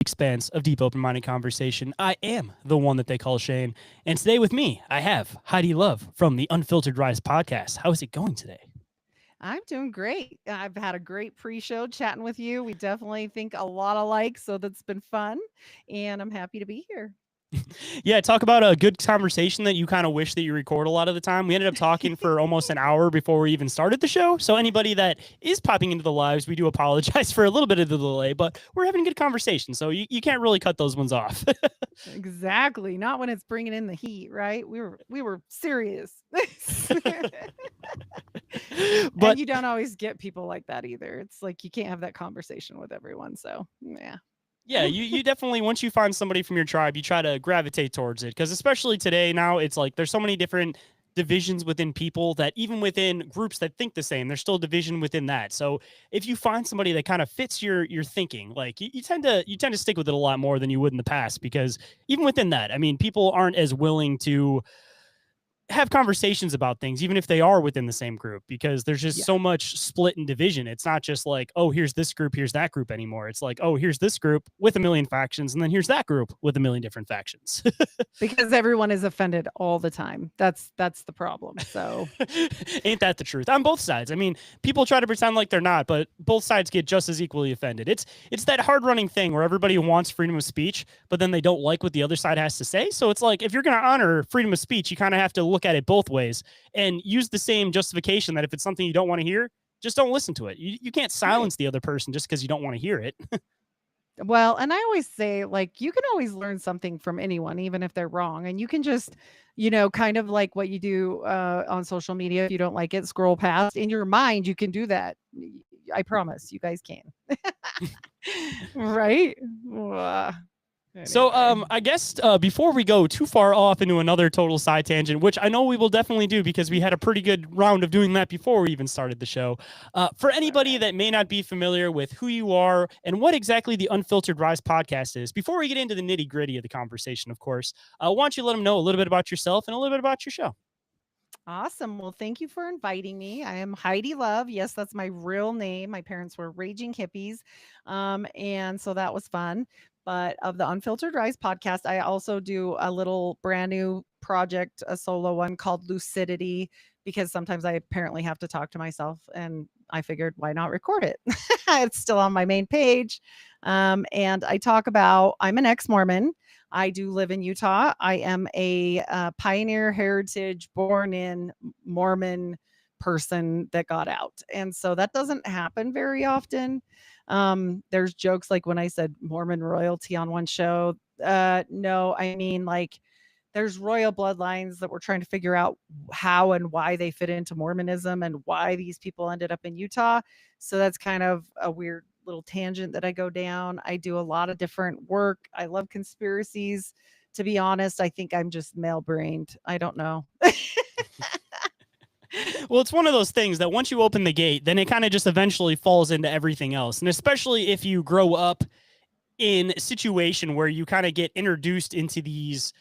expanse of deep, open-minded conversation. I am the one that they call Shane. And today with me, I have Heidi Love from the Unfiltered Rise podcast. How is it going today? I'm doing great. I've had a great pre-show chatting with you. We definitely think a lot alike, so that's been fun, and I'm happy to be here. Yeah, talk about a good conversation that you kind of wish that you record a lot of the time. We ended up talking for almost an hour before we even started the show. So anybody that is popping into the lives, we do apologize for a little bit of the delay, but we're having a good conversation. So you can't really cut those ones off. Exactly. Not when it's bringing in the heat, right? We were serious. And But you don't always get people like that either. It's like you can't have that conversation with everyone. So, yeah. yeah, you definitely, once you find somebody from your tribe, you try to gravitate towards it. Because especially today, now it's like there's so many different divisions within people that even within groups that think the same, there's still division within that. So if you find somebody that kind of fits your thinking, like you tend to stick with it a lot more than you would in the past. Because even within that, I mean, people aren't as willing to have conversations about things, even if they are within the same group, because there's just Yeah. so much split and division. It's not just like, oh, here's this group, here's that group anymore. It's like, oh, here's this group with a million factions, and then here's that group with a million different factions. Because everyone is offended all the time. That's the problem. So, Ain't that the truth on both sides? I mean, people try to pretend like they're not, but both sides get just as equally offended. It's that hard running thing where everybody wants freedom of speech, but then they don't like what the other side has to say. So it's like if you're going to honor freedom of speech, you kind of have to look at it both ways and use the same justification that if it's something you don't want to hear, just don't listen to it. You can't right. silence the other person just because you don't want to hear it. Well, and I always say, like, you can always learn something from anyone, even if they're wrong. And you can just, kind of like what you do on social media. If you don't like it, scroll past. In your mind, you can do that. I promise you guys can. Right? Uh, So, anyway. I guess before we go too far off into another total side tangent, which I know we will definitely do because we had a pretty good round of doing that before we even started the show. For It's all anybody right. that may not be familiar with who you are and what exactly the Unfiltered Rise podcast is, before we get into the nitty gritty of the conversation, of course, why don't you let them know a little bit about yourself and a little bit about your show? Awesome. Well, thank you for inviting me. I am Heidi Love. Yes, that's my real name. My parents were raging hippies. And so that was fun. But of the Unfiltered Rise podcast, I also do a little brand new project, a solo one called Lucidity, because sometimes I apparently have to talk to myself. And I figured, why not record it? It's still on my main page. And I talk about, I'm an ex Mormon. I do live in Utah. I am a pioneer heritage born in Mormon person that got out. And so that doesn't happen very often. There's jokes like when I said Mormon royalty on one show. No, I mean, like, there's royal bloodlines that we're trying to figure out how and why they fit into Mormonism and why these people ended up in Utah. So that's kind of a weird little tangent that I go down. I do a lot of different work. I love conspiracies. To be honest, I think I'm just male brained. I don't know. Well, it's one of those things that once you open the gate, then it kind of just eventually falls into everything else. And especially if you grow up in a situation where you kind of get introduced into these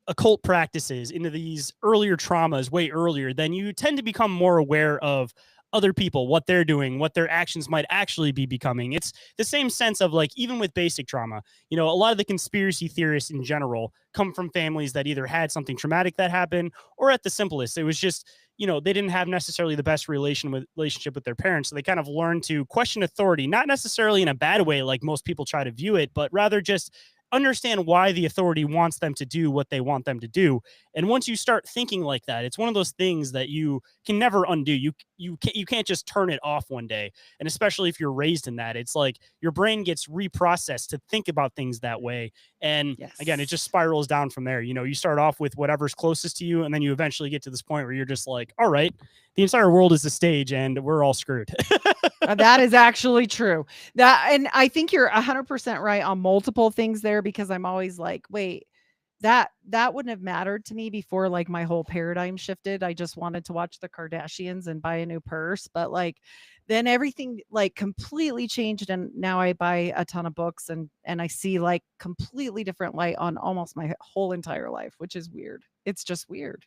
occult practices, into these earlier traumas way earlier, then you tend to become more aware of other people, what they're doing, what their actions might actually be becoming. It's the same sense of like, even with basic trauma, a lot of the conspiracy theorists in general come from families that either had something traumatic that happened, or at the simplest, it was just, they didn't have necessarily the best relationship with their parents. So they kind of learned to question authority, not necessarily in a bad way, like most people try to view it, but rather just understand why the authority wants them to do what they want them to do. And once you start thinking like that, it's one of those things that you can never undo. You can't just turn it off one day. And especially if you're raised in that, it's like your brain gets reprocessed to think about things that way. And again, it just Yes. spirals down from there. You start off with whatever's closest to you, and then you eventually get to this point where you're just like, all right, the entire world is the stage and we're all screwed. That is actually true. That and I think you're 100% right on multiple things there because I'm always like, "Wait, that wouldn't have mattered to me before like my whole paradigm shifted. I just wanted to watch the Kardashians and buy a new purse, but like then everything like completely changed and now I buy a ton of books and I see like completely different light on almost my whole entire life, which is weird. It's just weird.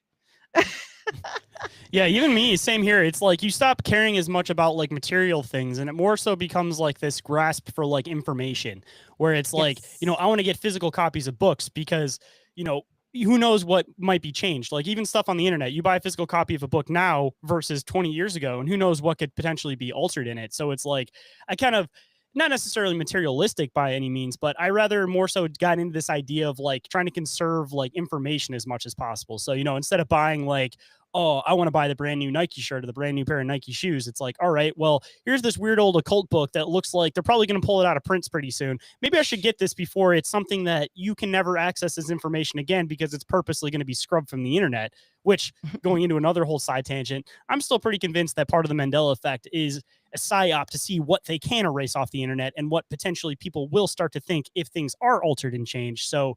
Yeah, even me, same here. It's like you stop caring as much about like material things and it more so becomes like this grasp for like information where it's like, Yes. I want to get physical copies of books because, you know, who knows what might be changed. Like even stuff on the internet, you buy a physical copy of a book now versus 20 years ago and who knows what could potentially be altered in it. So it's like I kind of not necessarily materialistic by any means, but I rather more so got into this idea of like trying to conserve like information as much as possible. So, instead of buying like, oh, I want to buy the brand new Nike shirt or the brand new pair of Nike shoes. It's like, all right, well, here's this weird old occult book that looks like they're probably going to pull it out of prints pretty soon. Maybe I should get this before it's something that you can never access as information again because it's purposely going to be scrubbed from the internet, which going into another whole side tangent, I'm still pretty convinced that part of the Mandela effect is a psyop to see what they can erase off the internet and what potentially people will start to think if things are altered and changed. So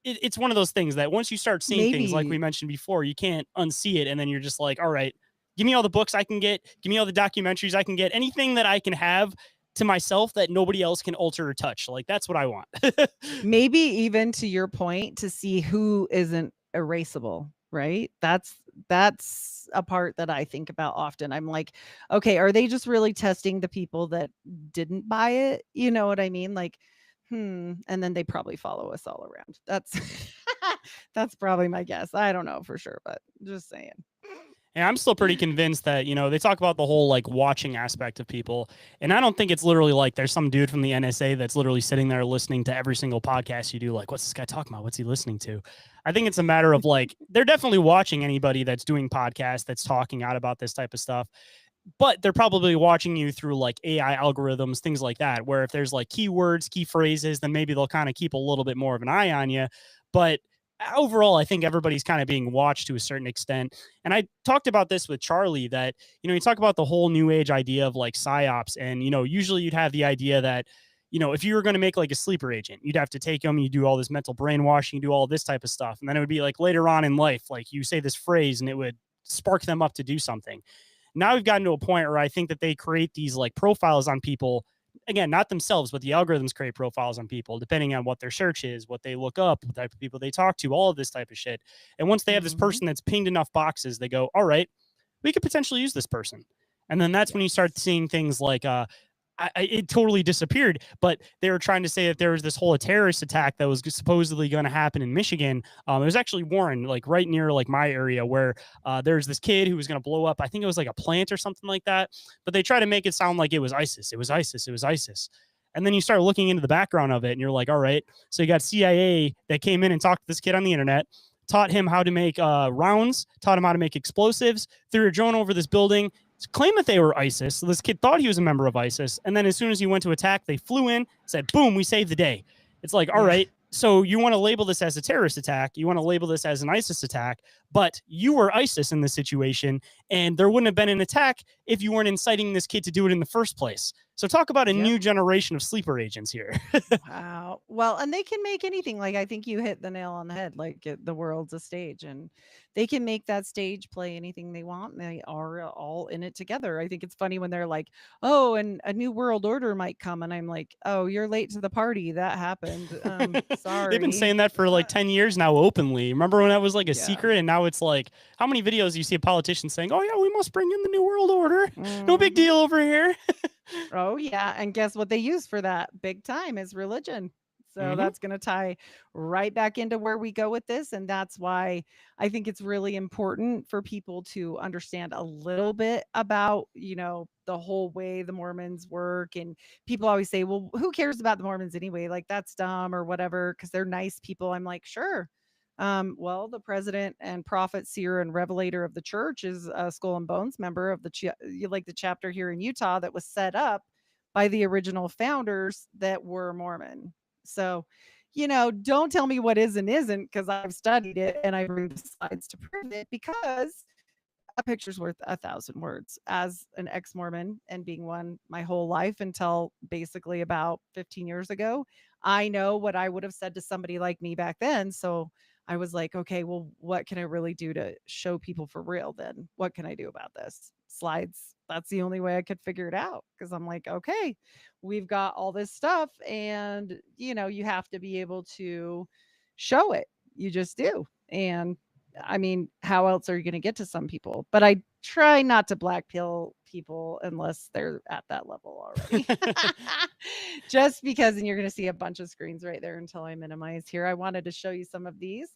it's one of those things that once you start seeing things like we Maybe mentioned before, you can't unsee it. And then you're just like, all right, give me all the books I can get, give me all the documentaries I can get, anything that I can have to myself that nobody else can alter or touch. Like that's what I want. maybe even to your point to see who isn't erasable, right? That's a part that I think about often. I'm like, okay, are they just really testing the people that didn't buy it? You know what I mean? Like, and then they probably follow us all around. That's that's probably my guess. I don't know for sure, but just saying. And I'm still pretty convinced that, they talk about the whole like watching aspect of people. And I don't think it's literally like there's some dude from the NSA that's literally sitting there listening to every single podcast you do. Like, what's this guy talking about? What's he listening to? I think it's a matter of like, they're definitely watching anybody that's doing podcasts, that's talking out about this type of stuff. But they're probably watching you through like AI algorithms, things like that, where if there's like keywords, key phrases, then maybe they'll kind of keep a little bit more of an eye on you. But overall, I think everybody's kind of being watched to a certain extent. And I talked about this with Charlie that, you talk about the whole new age idea of like psyops. And, usually you'd have the idea that, if you were going to make like a sleeper agent, you'd have to take them, you do all this mental brainwashing, you do all this type of stuff. And then it would be like later on in life, like you say this phrase and it would spark them up to do something. Now we've gotten to a point where I think that they create these like profiles on people. Again, not themselves, but the algorithms create profiles on people depending on what their search is, what they look up, what type of people they talk to, all of this type of shit. And once they have this Mhm. person that's pinged enough boxes, they go, all right, we could potentially use this person. And then that's when you start Yes. seeing things like it totally disappeared. But they were trying to say that there was this whole terrorist attack that was supposedly going to happen in Michigan. It was actually Warren, like right near like my area, where there's this kid who was going to blow up. I think it was like a plant or something like that. But they try to make it sound like it was ISIS. It was ISIS. It was ISIS. And then you start looking into the background of it, and you're like, all right. So you got CIA that came in and talked to this kid on the internet, taught him how to make rounds, taught him how to make explosives, threw a drone over this building, claimed that they were ISIS. So this kid thought he was a member of ISIS. And then as soon as he went to attack, they flew in, said, boom, we saved the day. It's like, all Yeah. right, so you want to label this as a terrorist attack, you want to label this as an ISIS attack, but you were ISIS in this situation, and there wouldn't have been an attack if you weren't inciting this kid to do it in the first place. So talk about a Yep. new generation of sleeper agents here. Wow. Well, and they can make anything. Like I think you hit the nail on the head. Like the world's a stage, and they can make that stage play anything they want. And they are all in it together. I think it's funny when they're like, "Oh, and a new world order might come," and I'm like, "Oh, you're late to the party. That happened. They've been Sorry." saying that for like 10 years now openly. Remember when that was like a Yeah. secret? And now it's like, how many videos do you see a politician saying, oh, yeah, we must bring in the New World Order? No big Mhm. deal over here. Oh, yeah, and guess what they use for that? Big time is religion. So Mm-hmm. that's gonna tie right back into where we go with this, and that's why I think it's really important for people to understand a little bit about, the whole way the Mormons work, and people always say, "Well, who cares about the Mormons anyway? Like, that's dumb or whatever, because 'cause they're nice people." I'm like, "Sure." Well, the president and prophet, seer, and revelator of the church is a Skull and Bones member of the chapter here in Utah that was set up by the original founders that were Mormon. So, don't tell me what is and isn't because I've studied it and I bring the slides to prove it because a picture's worth 1,000 words. As an ex-Mormon and being one my whole life until basically about 15 years ago, I know what I would have said to somebody like me back then. So I was like, okay, well, what can I really do to show people for real then? What can I do about this? Slides. That's the only way I could figure it out because I'm like, okay, we've got all this stuff and you have to be able to show it. You just do. And I mean, how else are you going to get to some people? But I try not to black pill people unless they're at that level already. Just because, and you're going to see a bunch of screens right there until I minimize here. I wanted to show you some of these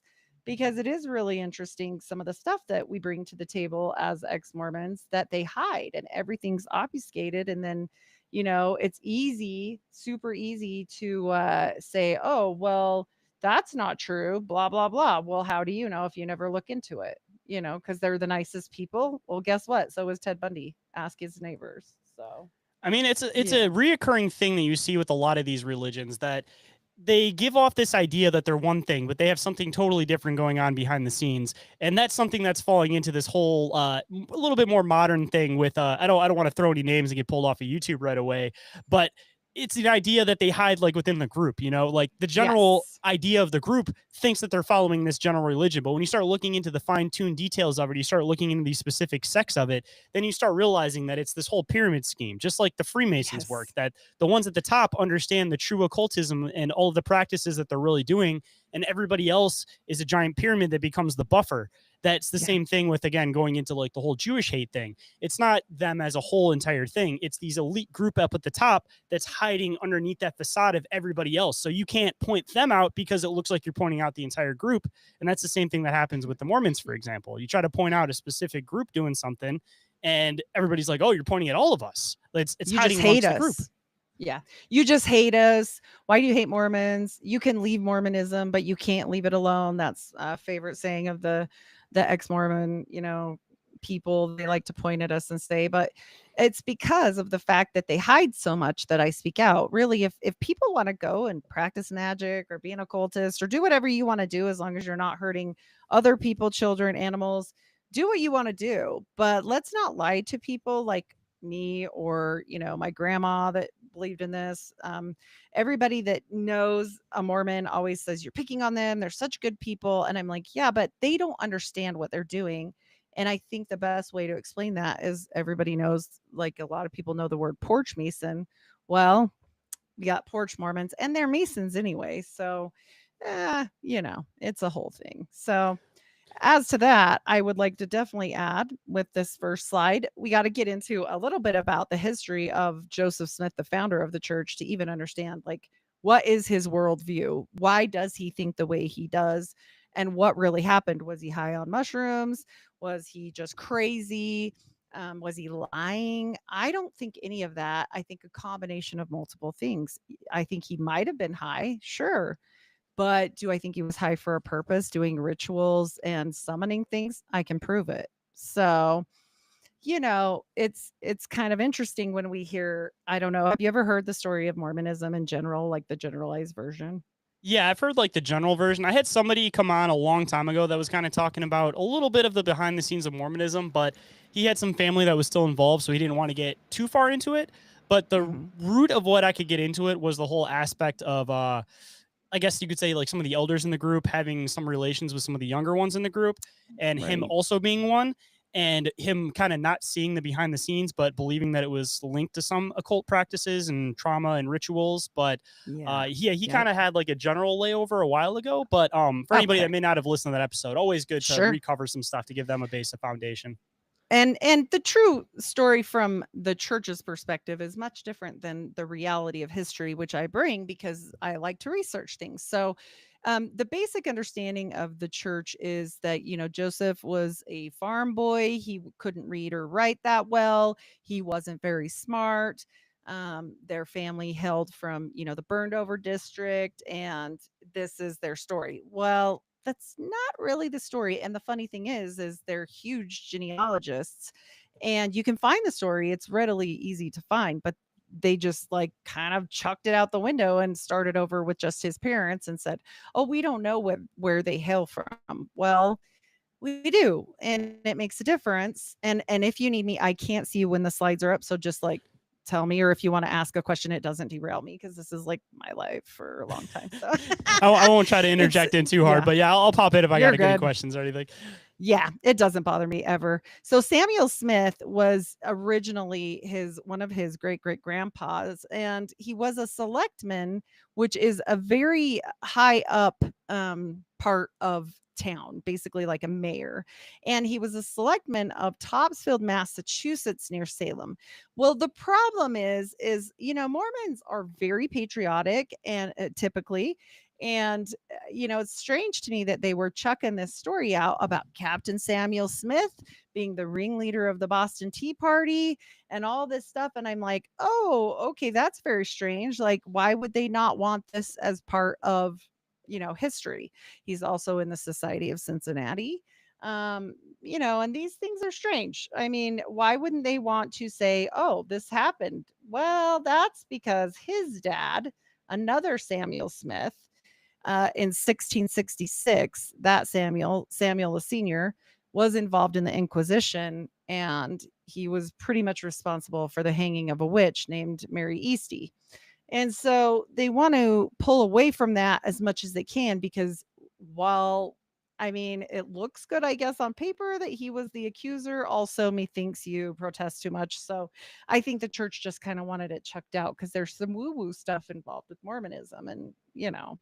because it is really interesting, some of the stuff that we bring to the table as ex-Mormons that they hide, and everything's obfuscated. And then, it's easy, super easy to say, oh, well, that's not true, blah, blah, blah. Well, how do you know if you never look into it? Because they're the nicest people. Well, guess what? So was Ted Bundy. Ask his neighbors. So, I mean, it's a yeah. reoccurring thing that you see with a lot of these religions, that they give off this idea that they're one thing, but they have something totally different going on behind the scenes, and that's something that's falling into this whole a little bit more modern thing with I don't want to throw any names and get pulled off of YouTube right away, but it's the idea that they hide like within the group, like the general Yes. idea of the group thinks that they're following this general religion, but when you start looking into the fine-tuned details of it, you start looking into the specific sects of it, then you start realizing that it's this whole pyramid scheme, just like the Freemasons work, Yes. that the ones at the top understand the true occultism and all of the practices that they're really doing, and everybody else is a giant pyramid that becomes the buffer. That's the Yeah. same thing with, again, going into like the whole Jewish hate thing. It's not them as a whole entire thing. It's these elite group up at the top that's hiding underneath that facade of everybody else. So you can't point them out because it looks like you're pointing out the entire group. And that's the same thing that happens with the Mormons, for example. You try to point out a specific group doing something, and everybody's like, "Oh, you're pointing at all of us." It's You just hiding hate amongst the group. us. Yeah. You just hate us. Why do you hate Mormons? You can leave Mormonism, but you can't leave it alone. That's a favorite saying of the ex-Mormon, people. They like to point at us and say, but it's because of the fact that they hide so much that I speak out. Really, if people want to go and practice magic or be an occultist or do whatever you want to do, as long as you're not hurting other people, children, animals, do what you want to do. But let's not lie to people like me or my grandma that believed in this. Everybody that knows a Mormon always says you're picking on them, they're such good people, and I'm like, yeah, but they don't understand what they're doing. And I think the best way to explain that is, everybody knows, like a lot of people know the word porch mason. Well, we got porch Mormons and they're masons anyway, so it's a whole thing. So as to that, I would like to definitely add with this first slide, we got to get into a little bit about the history of Joseph Smith, the founder of the church, to even understand, like, what is his worldview? Why does he think the way he does? And what really happened? Was he high on mushrooms? Was he just crazy? Was he lying? I don't think any of that. I think a combination of multiple things. I think he might have been high, sure, but do I think he was high for a purpose, doing rituals and summoning things? I can prove it. So, it's kind of interesting when we hear, I don't know, have you ever heard the story of Mormonism in general, like the generalized version? Yeah, I've heard like the general version. I had somebody come on a long time ago that was kind of talking about a little bit of the behind the scenes of Mormonism, but he had some family that was still involved, so he didn't want to get too far into it. But the Mhm. root of what I could get into it was the whole aspect of I guess you could say like some of the elders in the group having some relations with some of the younger ones in the group, and him Right. also being one, and him kind of not seeing the behind the scenes, but believing that it was linked to some occult practices and trauma and rituals. But Yeah. yeah, he Yep. kind of had like a general layover a while ago. But for anybody that Okay. may not have listened to that episode, always good to Sure. recover some stuff to give them a base of foundation. And the true story from the church's perspective is much different than the reality of history, which I bring because I like to research things. So, the basic understanding of the church is that, Joseph was a farm boy. He couldn't read or write that well. He wasn't very smart. Their family hailed from, the burned over district, and this is their story. Well, that's not really the story. And the funny thing is they're huge genealogists, and you can find the story. It's readily easy to find, but they just like kind of chucked it out the window and started over with just his parents and said, "Oh, we don't know where they hail from." Well, we do, and it makes a difference. And if you need me, I can't see you when the slides are up, so just like tell me, or if you want to ask a question, it doesn't derail me because this is like my life for a long time. So I won't try to it's interject in too hard, yeah, but yeah, I'll pop in if I you're got any good. questions or anything. Yeah, it doesn't bother me ever. So Samuel Smith was originally his one of his great grandpas, and he was a selectman, which is a very high up part of town, basically like a mayor. And he was a selectman of Topsfield, Massachusetts, near Salem. Well, the problem is, Mormons are very patriotic and typically, and it's strange to me that they were chucking this story out about Captain Samuel Smith being the ringleader of the Boston Tea Party and all this stuff. And I'm like, oh, okay, that's very strange. Like, why would they not want this as part of, history? He's also in the Society of Cincinnati. And these things are strange. I mean, why wouldn't they want to say, oh, this happened? Well, that's because his dad, another Samuel Smith, in 1666, that Samuel the Senior, was involved in the Inquisition, and he was pretty much responsible for the hanging of a witch named Mary Easty. And so they want to pull away from that as much as they can because while I mean, it looks good, I guess, on paper that he was the accuser. Also, methinks you protest too much. So I think the church just kind of wanted it checked out because there's some woo woo stuff involved with Mormonism. And,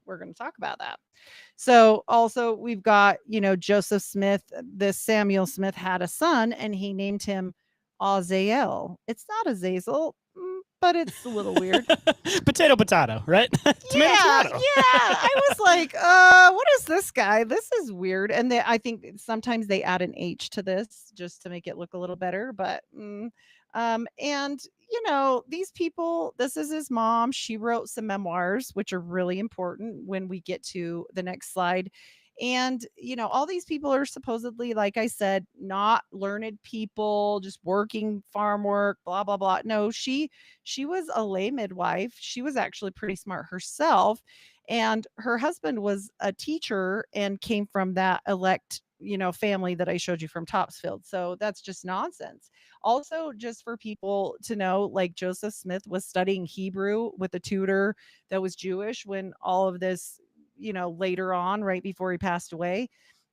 we're going to talk about that. So also, we've got, Joseph Smith. This Samuel Smith had a son and he named him Azazel. It's not Azazel, but it's a little weird. Potato, potato, right? Tomato, Yeah, tomato. I was like, what is this guy? This is weird. And I think sometimes they add an H to this just to make it look a little better. But and these people, this is his mom. She wrote some memoirs, which are really important when we get to the next slide. And all these people are supposedly, like I said, not learned people, just working farm work, blah blah blah. No, she was a lay midwife. She was actually pretty smart herself. And her husband was a teacher and came from that elect, family that I showed you from Topsfield. So that's just nonsense. Also, just for people to know, like Joseph Smith was studying Hebrew with a tutor that was Jewish when all of this, later on, right before he passed away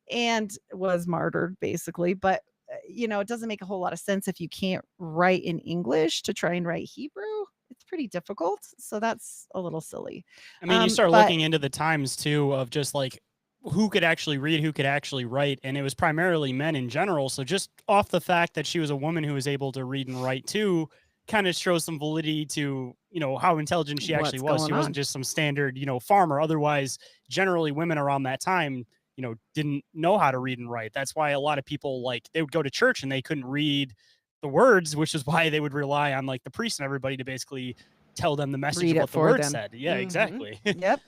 and was martyred basically. But it doesn't make a whole lot of sense if you can't write in English to try and write Hebrew. It's pretty difficult. So that's a little silly. I mean, you start But looking into the times too of just like who could actually read, who could actually write, and it was primarily men in general. So just off the fact that she was a woman who was able to read and write too, kind of shows some validity to how intelligent she actually what's was. She going wasn't on? just some standard farmer. Otherwise, generally women around that time didn't know how to read and write. That's why a lot of people like they would go to church and they couldn't read the words, which is why they would rely on like the priest and everybody to basically tell them the message Read of it what the for word them. said. Yeah, Mhm. exactly. Yep.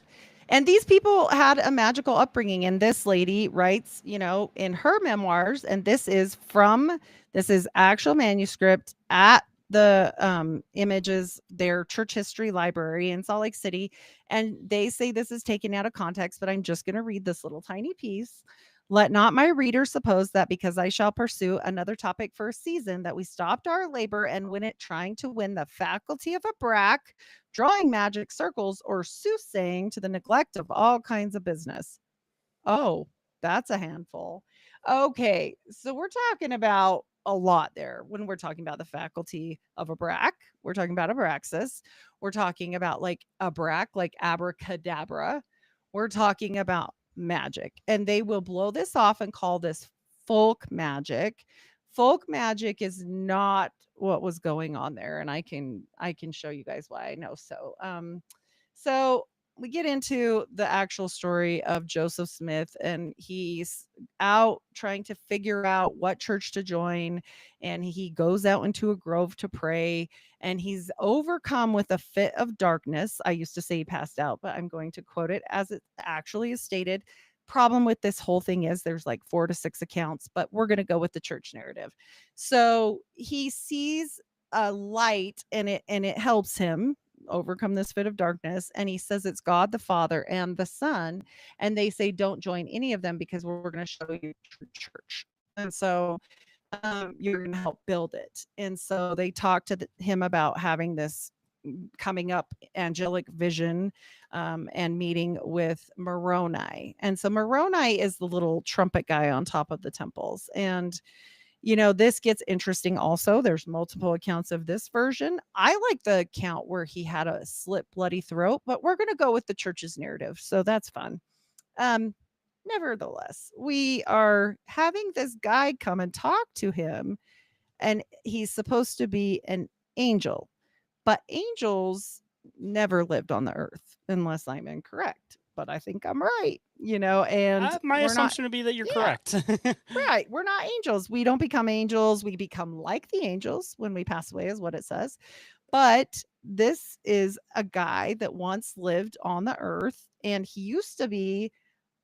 And these people had a magical upbringing. And this lady writes, in her memoirs, and this is actual manuscript at the images, their church history library in Salt Lake City. And they say this is taken out of context, but I'm just going to read this little tiny piece. Let not my reader suppose that because I shall pursue another topic for a season, that we stopped our labor and win it trying to win the faculty of a brack, drawing magic circles, or soothsaying to the neglect of all kinds of business. Oh, that's a handful. Okay, so we're talking about a lot there when we're talking about the faculty of a brack. We're talking about abraxas. We're talking about like a brack, like abracadabra. We're talking about magic, and they will blow this off and call this folk magic. Folk magic is not what was going on there, and I can show you guys why I know so. So we get into the actual story of Joseph Smith, and he's out trying to figure out what church to join. And he goes out into a grove to pray, and he's overcome with a fit of darkness. I used to say he passed out, but I'm going to quote it as it actually is stated. Problem with this whole thing is there's like 4 to 6 accounts, but we're going to go with the church narrative. So he sees a light, and it helps him overcome this fit of darkness. And he says it's God the Father and the Son. And they say, don't join any of them because we're going to show you true church. And so you're going to help build it. And so they talk to him about having this coming up angelic vision, and meeting with Moroni. And so Moroni is the little trumpet guy on top of the temples. And this gets interesting also. There's multiple accounts of this version. I like the account where he had a slit bloody throat, but we're going to go with the church's narrative. So that's fun. Um, nevertheless, we are having this guy come and talk to him, and he's supposed to be an angel, but angels never lived on the earth unless I'm incorrect. But I think I'm right, and My we're not, assumption would be that you're yeah, correct. right. We're not angels. We don't become angels. We become like the angels when we pass away, is what it says. But this is a guy that once lived on the earth, and he used to be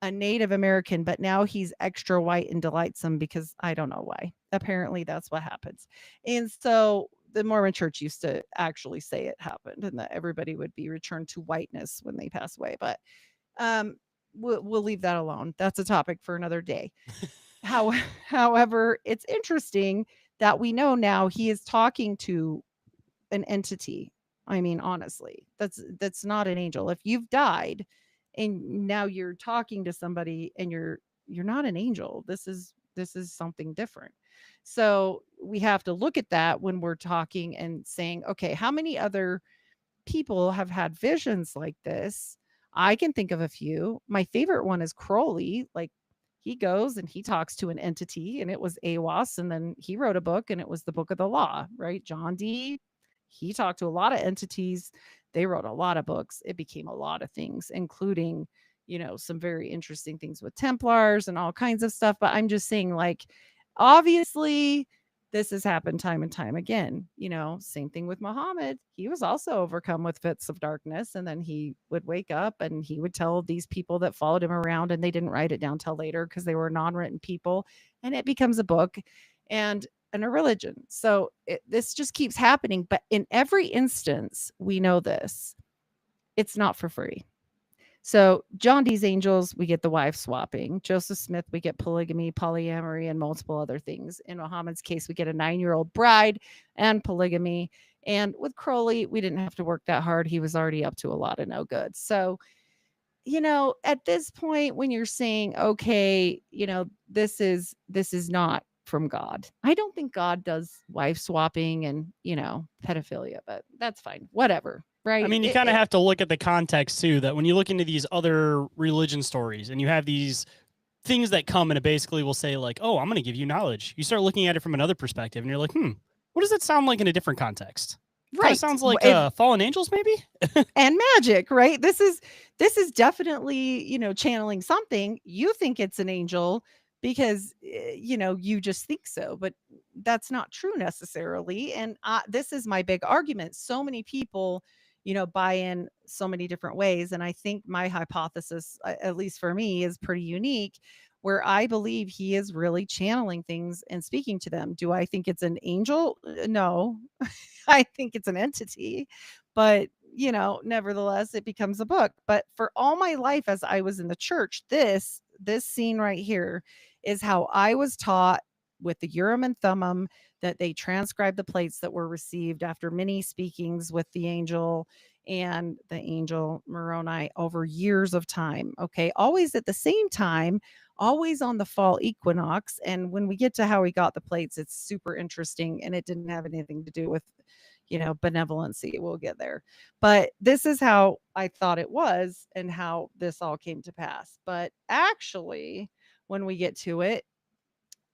a Native American, but now he's extra white and delightsome because I don't know why. Apparently, that's what happens. And so the Mormon church used to actually say it happened and that everybody would be returned to whiteness when they pass away. But um, we'll leave that alone. That's a topic for another day. How, however, it's interesting that we know now he is talking to an entity. I mean, honestly, that's not an angel. If you've died and now you're talking to somebody and you're not an angel. This is something different. So we have to look at that when we're talking and saying, okay, how many other people have had visions like this? I can think of a few. My favorite one is Crowley. Like, he goes and he talks to an entity, and it was AWAS, and then he wrote a book, and it was the Book of the Law, right? John Dee, he talked to a lot of entities. They wrote a lot of books. It became a lot of things, including, some very interesting things with Templars and all kinds of stuff. But I'm just saying, like, obviously, this has happened time and time again. Same thing with Muhammad. He was also overcome with fits of darkness. And then he would wake up and he would tell these people that followed him around, and they didn't write it down till later because they were non written people. And it becomes a book and a religion. So this just keeps happening. But in every instance, we know this, it's not for free. So John Dee's angels, we get the wife swapping. Joseph Smith, we get polygamy, polyamory, and multiple other things. In Muhammad's case, we get a 9-year-old bride and polygamy. And with Crowley, we didn't have to work that hard. He was already up to a lot of no good. So, at this point, when you're saying, okay, this is not from God. I don't think God does wife swapping and, pedophilia, but that's fine. Whatever. I Right. mean, you kind of have to look at the context too, that when you look into these other religion stories and you have these things that come and it basically will say, like, oh, I'm going to give you knowledge. You start looking at it from another perspective and you're like, what does that sound like in a different context? Kind of Right. sounds like If fallen angels, maybe? and magic, right? This is definitely, channeling something. You think it's an angel because you just think so, but that's not true necessarily. And this is my big argument. So many people, buy in so many different ways, and I think my hypothesis, at least for me, is pretty unique. Where I believe he is really channeling things and speaking to them. Do I think it's an angel? No, I think it's an entity, but nevertheless, it becomes a book. But for all my life, as I was in the church, this scene right here is how I was taught with the Urim and Thummim, that they transcribed the plates that were received after many speakings with the angel and the angel Moroni over years of time. Okay, always at the same time, always on the fall equinox. And when we get to how he got the plates, it's super interesting, and it didn't have anything to do with benevolency. We'll get there. But this is how I thought it was and how this all came to pass. But actually, when we get to it,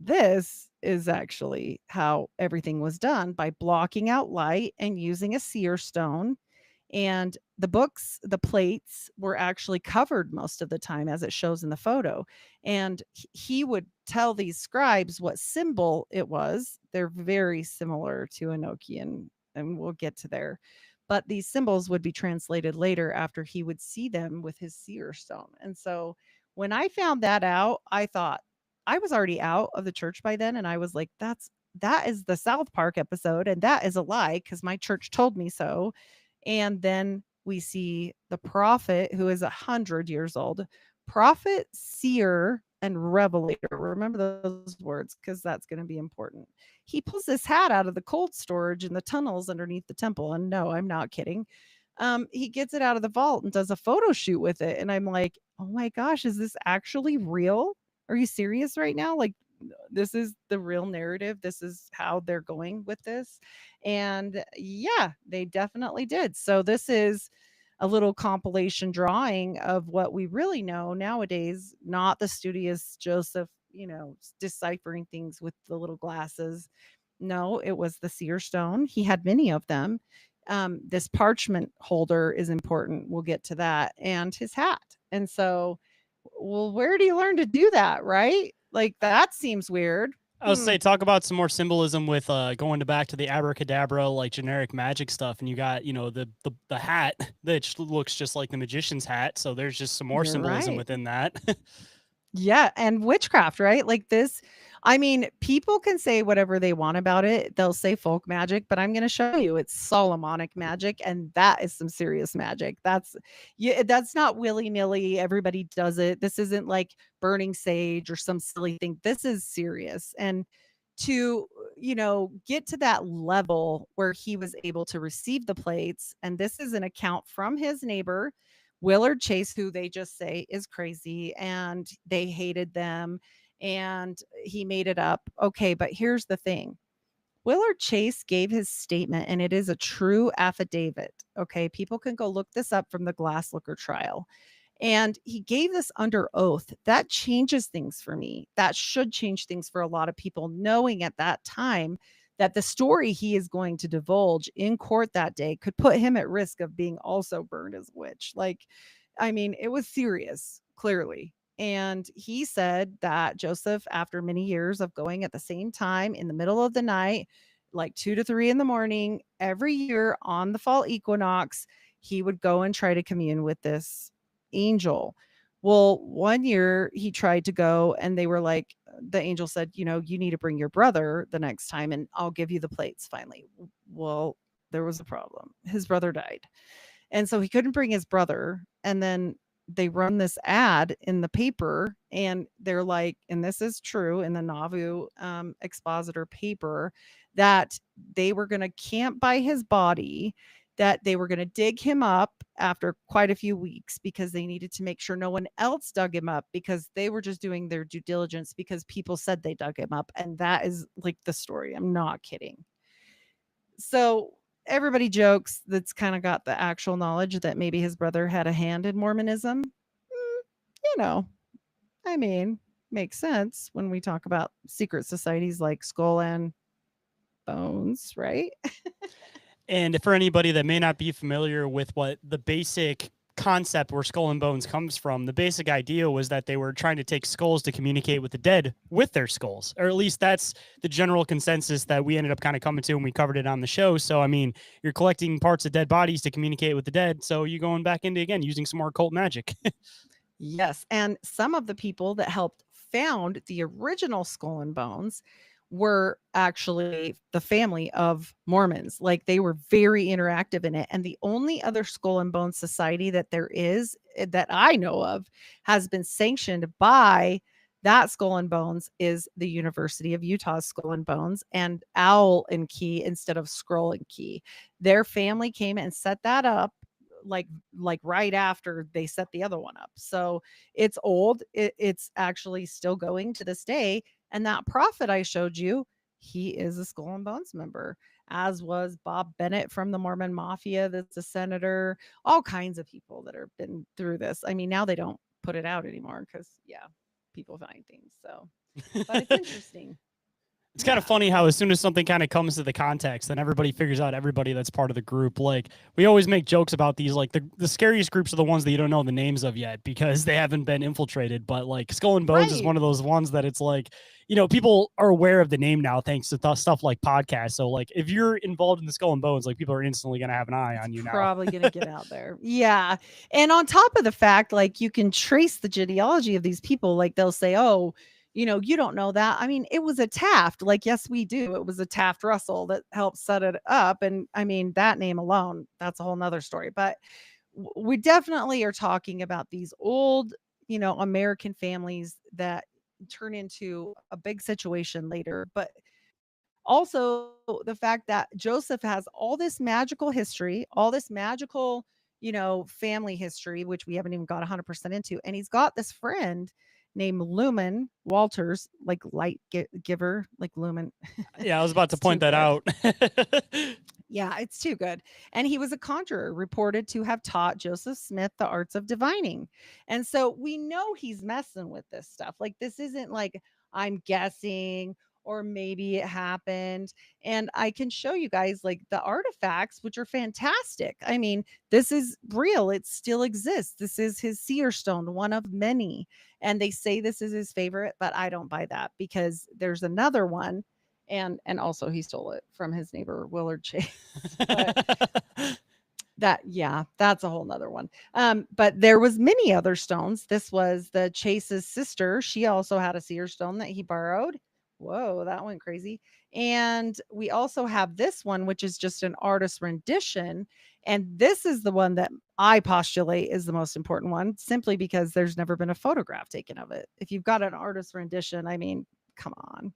this is actually how everything was done, by blocking out light and using a seer stone. And the books, the plates were actually covered most of the time, as it shows in the photo. And he would tell these scribes what symbol it was. They're very similar to Enochian, and we'll get to there. But these symbols would be translated later after he would see them with his seer stone. And so when I found that out, I thought, I was already out of the church by then. And I was like, that is the South Park episode. And that is a lie because my church told me so. And then we see the prophet, who is 100 years old, prophet, seer, and revelator. Remember those words because that's going to be important. He pulls this hat out of the cold storage in the tunnels underneath the temple. And no, I'm not kidding. He gets it out of the vault and does a photo shoot with it. And I'm like, oh my gosh, is this actually real? Are you serious right now? Like, this is the real narrative. This is how they're going with this. And yeah, they definitely did. So this is a little compilation drawing of what we really know nowadays, not the studious Joseph, deciphering things with the little glasses. No, it was the seer stone. He had many of them. This parchment holder is important. We'll get to that. And his hat. And so, well, where do you learn to do that, right? Like, that seems weird. I would say talk about some more symbolism with going to back to the abracadabra like generic magic stuff, and you got the hat that looks just like the magician's hat. So there's just some more You're symbolism right. within that. Yeah, and witchcraft, right? Like this, I mean, people can say whatever they want about it. They'll say folk magic, but I'm going to show you it's Solomonic magic, and that is some serious magic. That's yeah, that's not willy-nilly. Everybody does it. This isn't like burning sage or some silly thing. This is serious. And to, get to that level where he was able to receive the plates, and this is an account from his neighbor Willard Chase, who they just say is crazy and they hated them and he made it up. Okay, but here's the thing. Willard Chase gave his statement and it is a true affidavit. Okay, people can go look this up from the Glasslicker trial. And he gave this under oath. That changes things for me. That should change things for a lot of people, knowing at that time that the story he is going to divulge in court that day could put him at risk of being also burned as a witch. Like, I mean, it was serious, clearly. And he said that Joseph, after many years of going at the same time in the middle of the night, like 2 to 3 in the morning, every year on the fall equinox, he would go and try to commune with this angel. Well, one year he tried to go and they were like, the angel said, you need to bring your brother the next time and I'll give you the plates finally. Well, there was a problem. His brother died. And so he couldn't bring his brother. And then they run this ad in the paper and they're like, and this is true in the Nauvoo Expositor paper, that they were going to camp by his body, that they were going to dig him up after quite a few weeks because they needed to make sure no one else dug him up because they were just doing their due diligence because people said they dug him up. And that is like the story. I'm not kidding. So everybody jokes that's kind of got the actual knowledge that maybe his brother had a hand in Mormonism. You know, I mean, makes sense when we talk about secret societies like Skull and Bones, right? And for anybody that may not be familiar with what the basic concept where Skull and Bones comes from, the basic idea was that they were trying to take skulls to communicate with the dead with their skulls, or at least that's the general consensus that we ended up kind of coming to when we covered it on the show. So, I mean, you're collecting parts of dead bodies to communicate with the dead. So you're going back into, again, using some more occult magic. Yes, and some of the people that helped found the original Skull and Bones were actually the family of Mormons. Like they were very interactive in it. And the only other Skull and Bones society that there is that I know of has been sanctioned by that Skull and Bones is the University of Utah's Skull and Bones and Owl and Key instead of Scroll and Key. Their family came and set that up like right after they set the other one up. So it's old. It's actually still going to this day. And that prophet I showed you, he is a Skull and Bones member, as was Bob Bennett from the Mormon Mafia, that's a senator, all kinds of people that have been through this. I mean, now they don't put it out anymore because, yeah, people find things. So, but it's interesting. It's kind of funny how as soon as something kind of comes to the context, then everybody figures out everybody that's part of the group. Like we always make jokes about these, like the scariest groups are the ones that you don't know the names of yet because they haven't been infiltrated. But like Skull and Bones is one of those ones that it's like, people are aware of the name now thanks to stuff like podcasts. So like if you're involved in the Skull and Bones, like people are instantly going to have an eye on you now. Probably going to get out there. Yeah. And on top of the fact, like you can trace the genealogy of these people. Like they'll say, oh, you don't know that. I mean, it was a Taft. Like, yes, we do. It was a Taft Russell that helped set it up. And I mean, that name alone, that's a whole nother story. But we definitely are talking about these old, American families that turn into a big situation later. But also the fact that Joseph has all this magical history, all this magical, family history, which we haven't even got 100% into. And he's got this friend named Lumen Walters, like light giver, like Lumen. Yeah, I was about to point that out. Yeah, it's too good. And he was a conjurer, reported to have taught Joseph Smith the arts of divining. And so we know he's messing with this stuff. Like, this isn't like I'm guessing or maybe it happened. And I can show you guys like the artifacts, which are fantastic. I mean, this is real, it still exists. This is his seer stone, one of many. And they say this is his favorite, but I don't buy that because there's another one, and also he stole it from his neighbor Willard Chase. But that, yeah, that's a whole nother one. But there was many other stones. This was the Chase's sister. She also had a seer stone that he borrowed. Whoa, that went crazy. And we also have this one, which is just an artist rendition. And this is the one that I postulate is the most important one, simply because there's never been a photograph taken of it. If you've got an artist rendition, I mean, come on,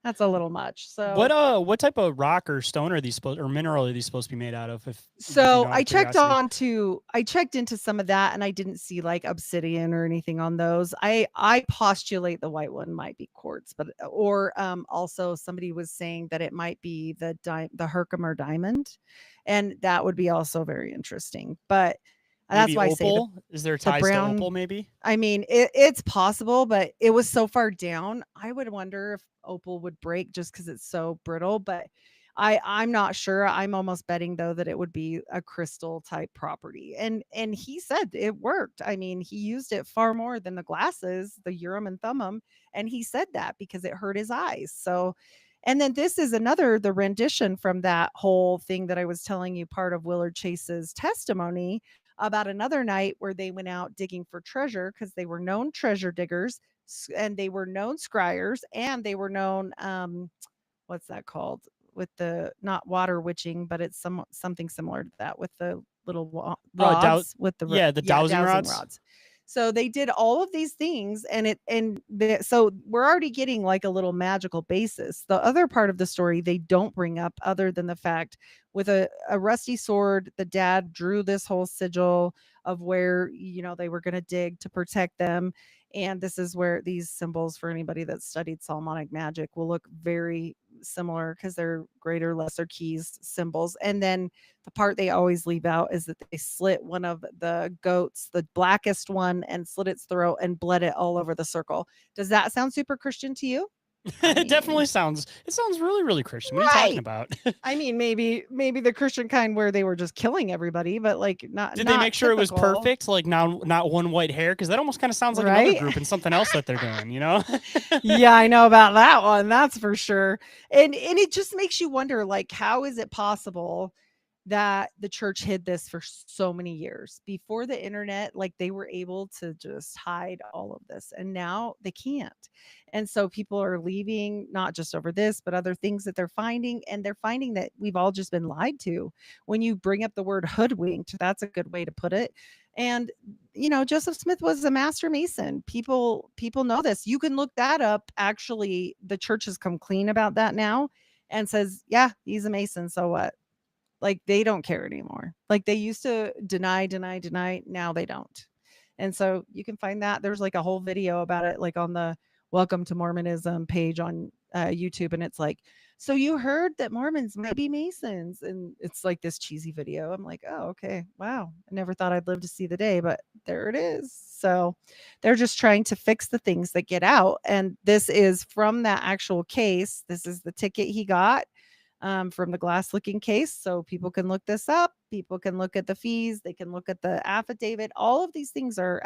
that's a little much. So What type of rock or stone are these supposed or mineral are these supposed to be made out of? If you So know, out of curiosity. I checked into some of that and I didn't see like obsidian or anything on those. I postulate the white one might be quartz, but or also somebody was saying that it might be the Herkimer diamond, and that would be also very interesting. But that's Maybe why I say opal? Is there the ties to brown, opal? Maybe. I mean, it's possible, but it was so far down. I would wonder if opal would break just because it's so brittle, but I'm not sure. I'm almost betting though that it would be a crystal type property. And he said it worked. I mean, he used it far more than the glasses, the Urim and Thummim, and he said that because it hurt his eyes. So, and then this is another the rendition from that whole thing that I was telling you, part of Willard Chase's testimony about another night where they went out digging for treasure because they were known treasure diggers, and they were known scryers, and they were known what's that called, with the not water witching, but it's something similar to that with the little Doubt. rods with the Yeah, the yeah, dowsing dowsing rods. rods. So they did all of these things, so we're already getting like a little magical basis. The other part of the story they don't bring up, other than the fact with a rusty sword, the dad drew this whole sigil of where they were going to dig to protect them. And this is where these symbols, for anybody that studied Solomonic magic, will look very similar because they're greater, lesser keys symbols. And then the part they always leave out is that they slit one of the goats, the blackest one, and slit its throat and bled it all over the circle. Does that sound super Christian to you? I It definitely mean, sounds. It sounds really, really Christian. What are you talking right. about? I mean, maybe the Christian kind where they were just killing everybody, but like not Did they not make sure it was typical, perfect? Like now, not one white hair, because that almost kind of sounds like another right? group and something else that they're doing. You know? Yeah, I know about that one. That's for sure. And it just makes you wonder, like, how is it possible that the church hid this for so many years before the internet? Like, they were able to just hide all of this, and now they can't. And so people are leaving, not just over this, but other things that they're finding, and they're finding that we've all just been lied to. When you bring up the word hoodwinked, that's a good way to put it. And Joseph Smith was a master mason. People know this. You can look that up. Actually, the church has come clean about that now and says, yeah, he's a mason. So what? Like, they don't care anymore. Like, they used to deny, deny, deny. Now they don't. And so you can find that. There's like a whole video about it, like on the Welcome to Mormonism page on YouTube. And it's like, so you heard that Mormons might be Masons. And it's like this cheesy video. I'm like, oh, okay. Wow. I never thought I'd live to see the day, but there it is. So they're just trying to fix the things that get out. And this is from that actual case. This is the ticket he got from the glass looking case. So people can look this up. People can look at the fees. They can look at the affidavit. All of these things are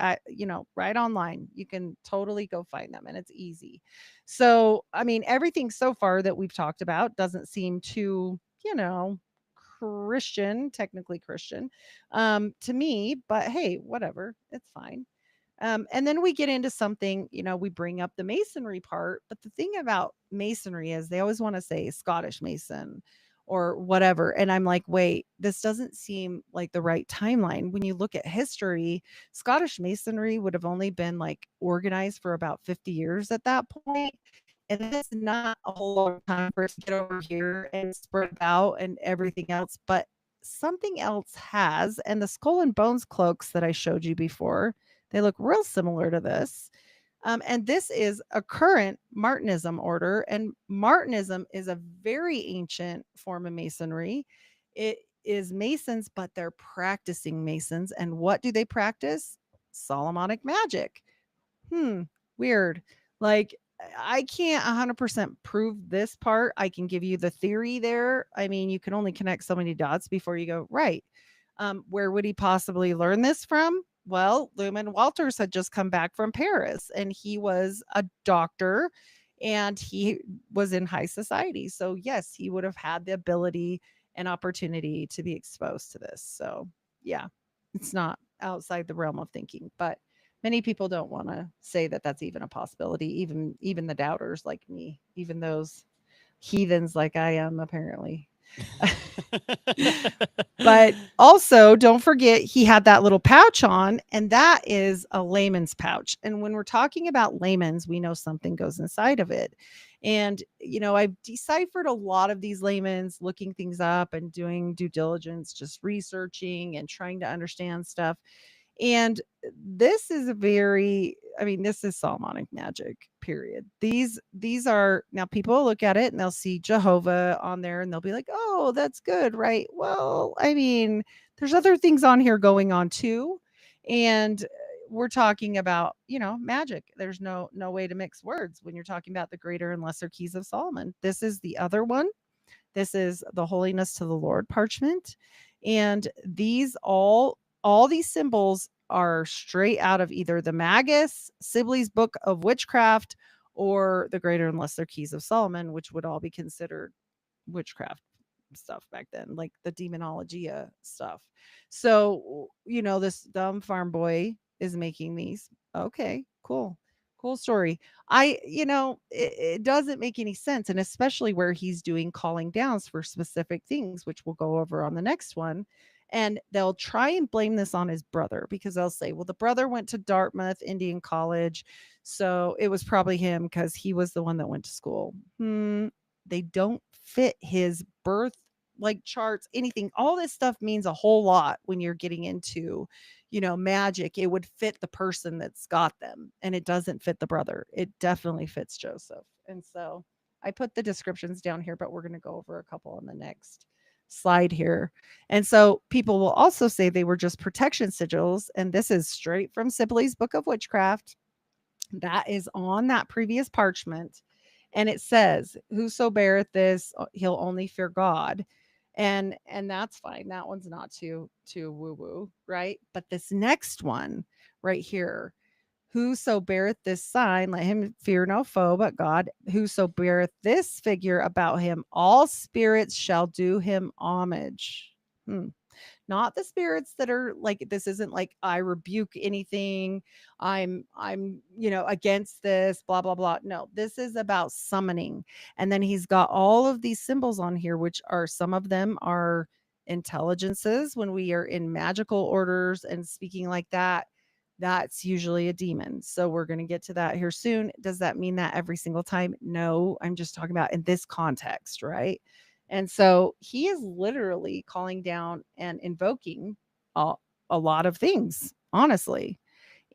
right online. You can totally go find them and it's easy. So, I mean, everything so far that we've talked about doesn't seem too, Christian, technically Christian, to me, but hey, whatever, it's fine. And then we get into something, we bring up the masonry part. But the thing about masonry is they always want to say Scottish Mason or whatever. And I'm like, wait, this doesn't seem like the right timeline. When you look at history, Scottish Masonry would have only been like organized for about 50 years at that point. And that's not a whole long time for us to get over here and spread out and everything else. But something else has. And the skull and bones cloaks that I showed you before, they look real similar to this. And this is a current Martinism order. And Martinism is a very ancient form of Masonry. It is Masons, but they're practicing Masons. And what do they practice? Solomonic magic. Hmm, weird. Like, I can't 100% prove this part. I can give you the theory there. I mean, you can only connect so many dots before you go, right. Where would he possibly learn this from? Well, Luhmann Walters had just come back from Paris and he was a doctor and he was in high society. So, yes, he would have had the ability and opportunity to be exposed to this. So, yeah, it's not outside the realm of thinking, but many people don't want to say that that's even a possibility, even the doubters like me, even those heathens like I am apparently. But also, don't forget he had that little pouch on, and that is a layman's pouch. And when we're talking about layman's, we know something goes inside of it. And, I've deciphered a lot of these layman's, looking things up and doing due diligence, just researching and trying to understand stuff. And this is a very, I mean, this is Solomonic magic, period. These are, now people look at it and they'll see Jehovah on there and they'll be like, "Oh, that's good, right?" Well, I mean, there's other things on here going on too. And we're talking about, magic. There's no way to mix words when you're talking about the greater and lesser keys of Solomon. This is the other one. This is the holiness to the Lord parchment. And all these symbols are straight out of either the Magus, Sibley's Book of Witchcraft, or the Greater and Lesser Keys of Solomon, which would all be considered witchcraft stuff back then, like the demonologia stuff. So, this dumb farm boy is making these. Okay, cool. Cool story. It doesn't make any sense. And especially where he's doing calling downs for specific things, which we'll go over on the next one. And they'll try and blame this on his brother because they'll say, well, the brother went to Dartmouth Indian College. So it was probably him because he was the one that went to school. They don't fit his birth like charts, anything. All this stuff means a whole lot when you're getting into, magic. It would fit the person that's got them, and it doesn't fit the brother. It definitely fits Joseph. And so I put the descriptions down here, but we're going to go over a couple on the next slide here. And so people will also say they were just protection sigils. And this is straight from Sibley's Book of Witchcraft. That is on that previous parchment. And it says, "Whoso beareth this, he'll only fear God." And that's fine. That one's not too woo woo, right? But this next one right here, "Whoso beareth this sign, let him fear no foe but God. Whoso beareth this figure about him, all spirits shall do him homage." Not the spirits that are like, this isn't like I rebuke anything. I'm against this, blah blah blah. No, this is about summoning. And then he's got all of these symbols on here, which are, some of them are intelligences. When we are in magical orders and speaking like that, that's usually a demon. So we're going to get to that here soon. Does that mean that every single time? No, I'm just talking about in this context, right? And so he is literally calling down and invoking a, a lot of things, honestly.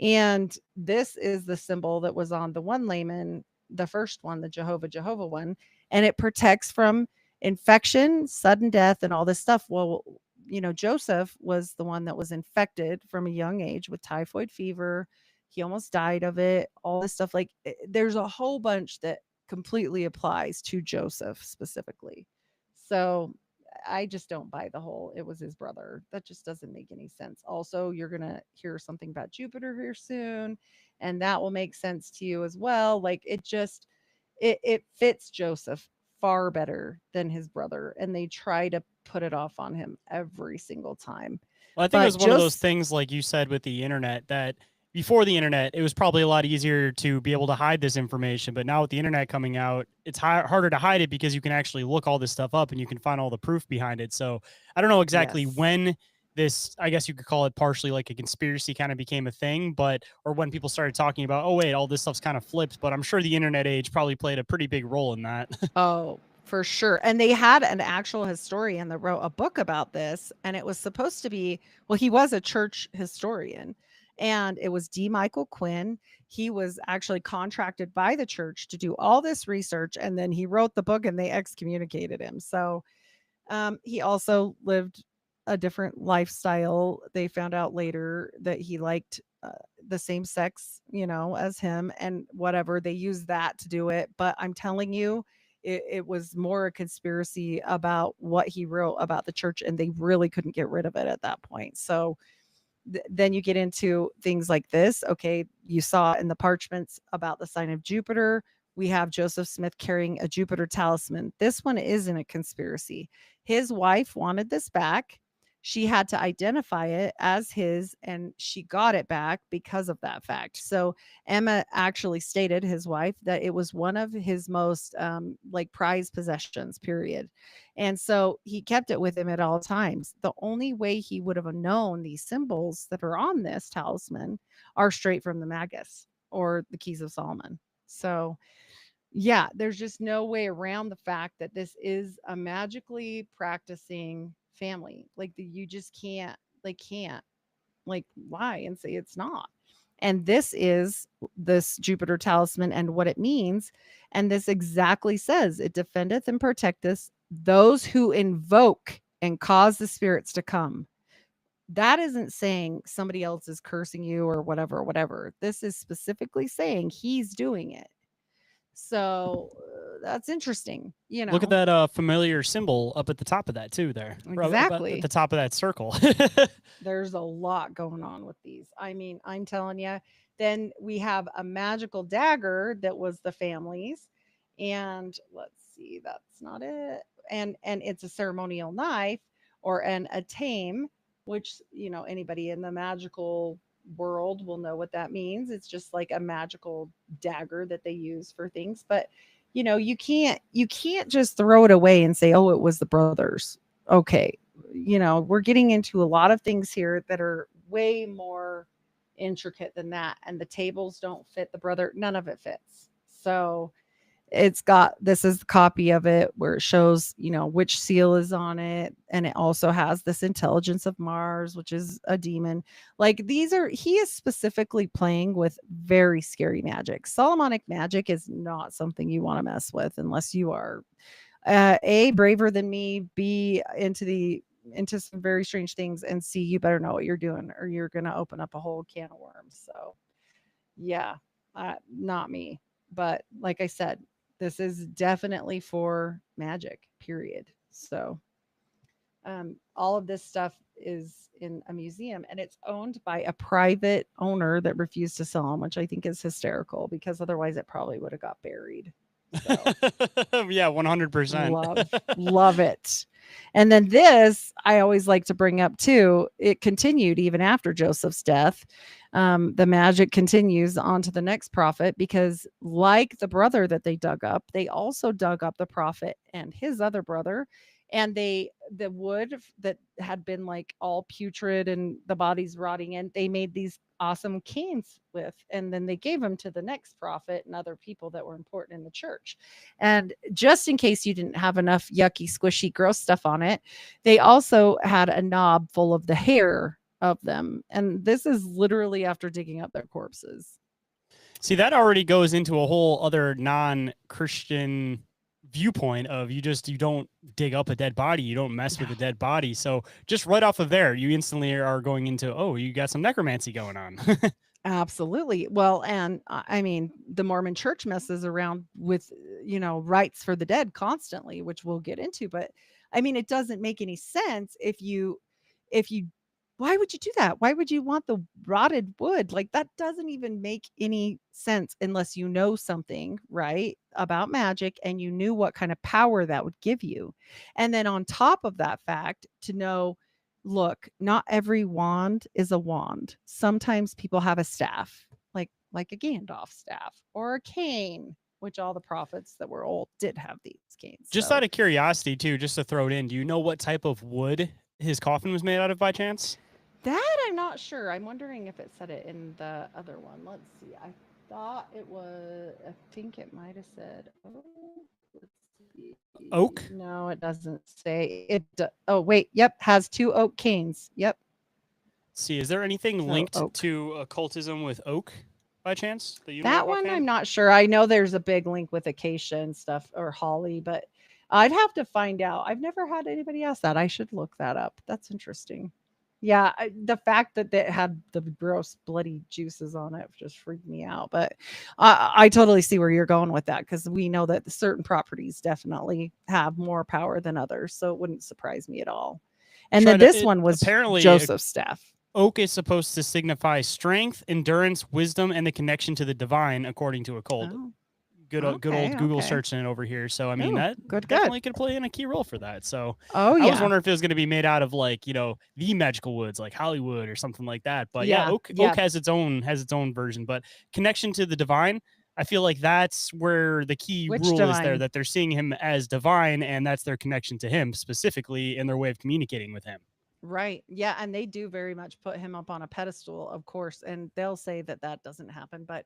And this is the symbol that was on the one layman, the first one, the Jehovah one, and it protects from infection, sudden death, and all this stuff. Well, Joseph was the one that was infected from a young age with typhoid fever. He almost died of it, all this stuff. Like, there's a whole bunch that completely applies to Joseph specifically. So I just don't buy the whole "it was his brother." That just doesn't make any sense. Also, you're going to hear something about Jupiter here soon, and that will make sense to you as well. Like, it fits Joseph far better than his brother, and they try to put it off on him every single time. Well, I think it But was one of those just things, like you said, with the internet, that before the internet, it was probably a lot easier to be able to hide this information. But now with the internet coming out, it's harder to hide it because you can actually look all this stuff up and you can find all the proof behind it. So I don't know exactly yes. when this, I guess you could call it partially like a conspiracy, kind of became a thing, but, or when people started talking about, oh, wait, all this stuff's kind of flipped. But I'm sure the internet age probably played a pretty big role in that. Oh, for sure. And they had an actual historian that wrote a book about this, and it was supposed to be, well, he was a church historian. And it was D. Michael Quinn. He was actually contracted by the church to do all this research, and then he wrote the book and they excommunicated him. So he also lived a different lifestyle. They found out later that he liked the same sex, as him, and whatever. They used that to do it. But I'm telling you, it was more a conspiracy about what he wrote about the church, and they really couldn't get rid of it at that point. So then you get into things like this. Okay, you saw in the parchments about the sign of Jupiter. We have Joseph Smith carrying a Jupiter talisman. This one isn't a conspiracy. His wife wanted this back. She had to identify it as his, and she got it back because of that fact. So Emma actually stated, his wife, that it was one of his most like prized possessions, period. And so he kept it with him at all times. The only way he would have known these symbols that are on this talisman are straight from the Magus or the Keys of Solomon. So, yeah, there's just no way around the fact that this is a magically practicing family. Like you just can't, can't lie and say it's not. And this Jupiter talisman and what it means. And this exactly says, it defendeth and protecteth those who invoke and cause the spirits to come. That isn't saying somebody else is cursing you or whatever, whatever. This is specifically saying he's doing it. So that's interesting, Look at that familiar symbol up at the top of that too. There, about at Exactly. the top of that circle. There's a lot going on with these. I mean, I'm telling you. Then we have a magical dagger that was the family's, and let's see, that's not it. And it's a ceremonial knife or an atame, which anybody in the magical world will know what that means. It's just like a magical dagger that they use for things, but you can't just throw it away and say, oh, it was the brothers. Okay, we're getting into a lot of things here that are way more intricate than that. And the tables don't fit the brother. None of it fits. So this is the copy of it where it shows, which seal is on it. And it also has this intelligence of Mars, which is a demon. Like he is specifically playing with very scary magic. Solomonic magic is not something you want to mess with unless you are A, braver than me, B, into some very strange things, and C, you better know what you're doing or you're going to open up a whole can of worms. So, yeah, not me. But like I said, this is definitely for magic, period. So, all of this stuff is in a museum and it's owned by a private owner that refused to sell them, which I think is hysterical because otherwise it probably would have got buried. So, Yeah, 100%. love it. And then this, I always like to bring up too. It continued even after Joseph's death. The magic continues on to the next prophet because, like the brother that they dug up, they also dug up the prophet and his other brother. And the wood that had been like all putrid and the bodies rotting in, they made these awesome canes with, and then they gave them to the next prophet and other people that were important in the church. And just in case you didn't have enough yucky, squishy, gross stuff on it, they also had a knob full of the hair of them. And this is literally after digging up their corpses. See, that already goes into a whole other non-Christian viewpoint of you don't dig up a dead body, you don't mess with a dead body. So just right off of there, you instantly are going into, oh, you got some necromancy going on. Absolutely. Well, and I mean, the Mormon church messes around with, rites for the dead constantly, which we'll get into. But I mean, it doesn't make any sense if you, why would you do that? Why would you want the rotted wood? Like that doesn't even make any sense unless you know something, right, about magic and you knew what kind of power that would give you. And then on top of that fact, to know, look, not every wand is a wand. Sometimes people have a staff, like a Gandalf staff or a cane, which all the prophets that were old did have these canes. Just So out of curiosity, too, just to throw it in, do you know what type of wood his coffin was made out of by chance? that I'm not sure. I'm wondering if it said it in the other one. Let's see. I thought it was. I think it might have said. Oh, let's see. Oak? No, it doesn't say it. Oh, wait. Yep, has two oak canes. Yep. See, is there anything So linked oak. to occultism with oak by chance that you know That of one I'm offhand? not sure. I know there's a big link with acacia and stuff or holly, but I'd have to find out. I've never had anybody ask that. I should look that up. That's interesting. Yeah, the fact that it had the gross bloody juices on it just freaked me out. But I totally see where you're going with that because we know that certain properties definitely have more power than others. So it wouldn't surprise me at all. And Try then to this it one was apparently Joseph's staff. oak is supposed to signify strength, endurance, wisdom, and the connection to the divine, according to occult. Oh, Good okay, old Google okay. searching it over here. So I mean Oh, that good, good. definitely could play in a key role for that. So Oh, I was yeah. wondering if it was going to be made out of like the magical woods, like Hollywood or something like that. But yeah, Yeah, oak yeah. has its own version. But connection to the divine, I feel like that's where the key Which rule is there, divine? that they're seeing him as divine, and that's their connection to him specifically in their way of communicating with him. Right. Yeah, and they do very much put him up on a pedestal, of course, and they'll say that that doesn't happen, but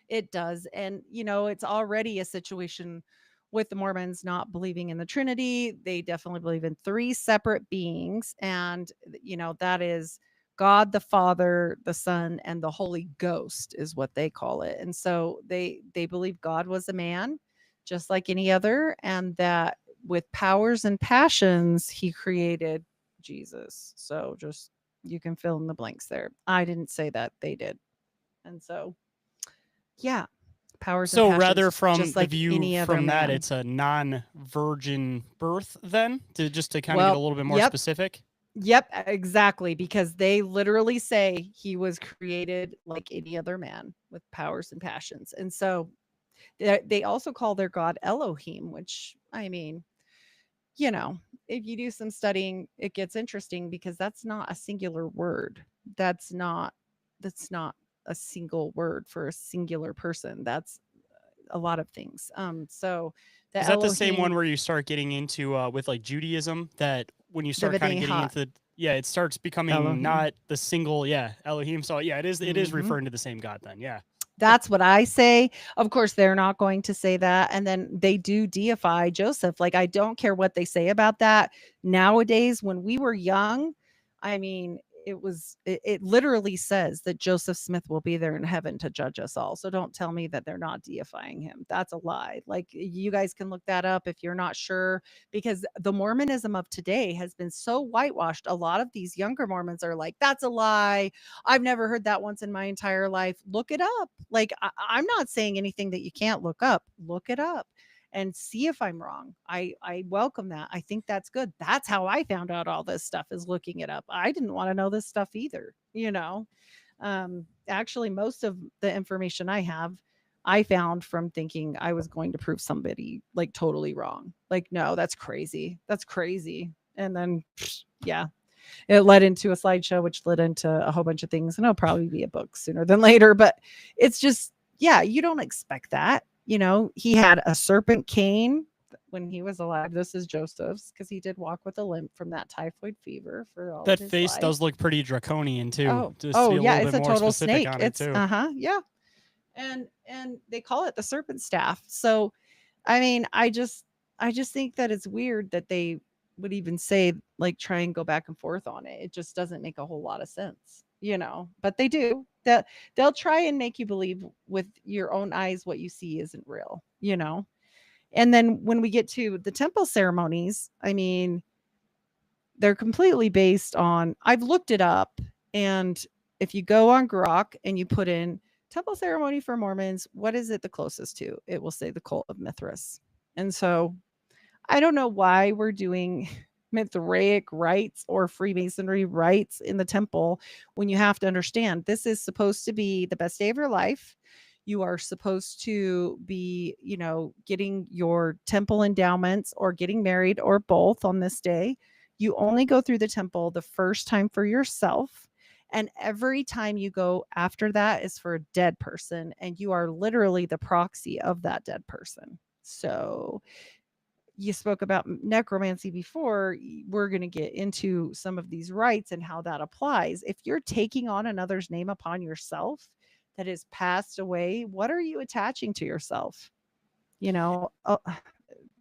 it does. And, it's already a situation with the Mormons not believing in the Trinity. They definitely believe in three separate beings. And, that is God the Father, the Son, and the Holy Ghost is what they call it. And so they believe God was a man, just like any other, and that with powers and passions, he created Jesus. So just you can fill in the blanks there. I didn't say that, they did. And so yeah, powers and So rather passions, from just the like view any other from that, man. it's a non-virgin birth then, to kind of get a Well, little bit more yep, specific. yep, exactly, because they literally say he was created like any other man with powers and passions. And so they also call their God Elohim, which I mean, you know, if you do some studying, it gets interesting because that's not a singular word. That's not that's not a single word for a singular person. That's a lot of things. So the Is that the same one Elohim, where you start getting into with like Judaism, that when you the start kind of getting B'nai into yeah, it starts becoming Elohim. not the single, yeah, Elohim. So yeah, it is Mhm. referring to the same God then. Yeah. That's what I say. Of course, they're not going to say that. And then they do deify Joseph. Like, I don't care what they say about that. Nowadays, when we were young, I mean, it literally says that Joseph Smith will be there in heaven to judge us all. So don't tell me that they're not deifying him. That's a lie. Like, you guys can look that up if you're not sure, because the Mormonism of today has been so whitewashed. A lot of these younger Mormons are like, that's a lie. I've never heard that once in my entire life. Look it up. Like, I'm not saying anything that you can't look up. Look it up and see if I'm wrong. I welcome that. I think that's good. That's how I found out all this stuff, is looking it up. I didn't want to know this stuff either, Actually, most of the information I have, I found from thinking I was going to prove somebody like totally wrong. Like, no, that's crazy. That's crazy. And then, yeah, it led into a slideshow, which led into a whole bunch of things, and it'll probably be a book sooner than later. But it's just, yeah, you don't expect that. He had a serpent cane when he was alive. This is Joseph's, because he did walk with a limp from that typhoid fever for all of That his face life. does look pretty draconian too, Oh, just to oh be a yeah, little it's bit a more total specific snake. on it It's too. yeah, and they call it the serpent staff. So I mean, I just think that it's weird that they would even say, like, try and go back and forth on it. It just doesn't make a whole lot of sense. But they do. That they'll try and make you believe with your own eyes what you see isn't real. And then when we get to the temple ceremonies, I mean, they're completely based on, I've looked it up, and if you go on Grok and you put in temple ceremony for Mormons, what is it the closest to? It will say the cult of Mithras. And so I don't know why we're doing Mithraic rites or Freemasonry rites in the temple, when you have to understand this is supposed to be the best day of your life. You are supposed to be, getting your temple endowments or getting married or both on this day. You only go through the temple the first time for yourself. And every time you go after that is for a dead person. And you are literally the proxy of that dead person. So you spoke about necromancy before. We're going to get into some of these rites and how that applies. If you're taking on another's name upon yourself that is passed away, what are you attaching to yourself? Oh,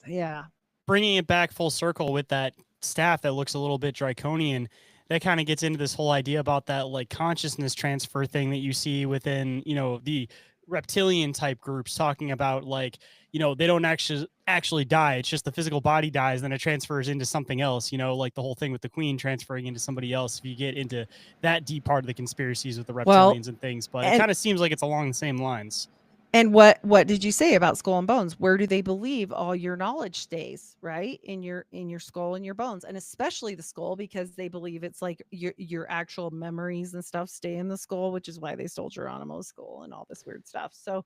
yeah. Bringing it back full circle with that staff that looks a little bit draconian, that kind of gets into this whole idea about that like consciousness transfer thing that you see within, the reptilian type groups talking about like, they don't actually die. It's just the physical body dies, then it transfers into something else, like the whole thing with the queen transferring into somebody else if you get into that deep part of the conspiracies with the Well, reptilians and things. But it and kind of seems like it's along the same lines. And what did you say about skull and bones? Where do they believe all your knowledge stays, right? In your skull and your bones, and especially the skull, because they believe it's like your actual memories and stuff stay in the skull, which is why they stole Geronimo's skull and all this weird stuff. So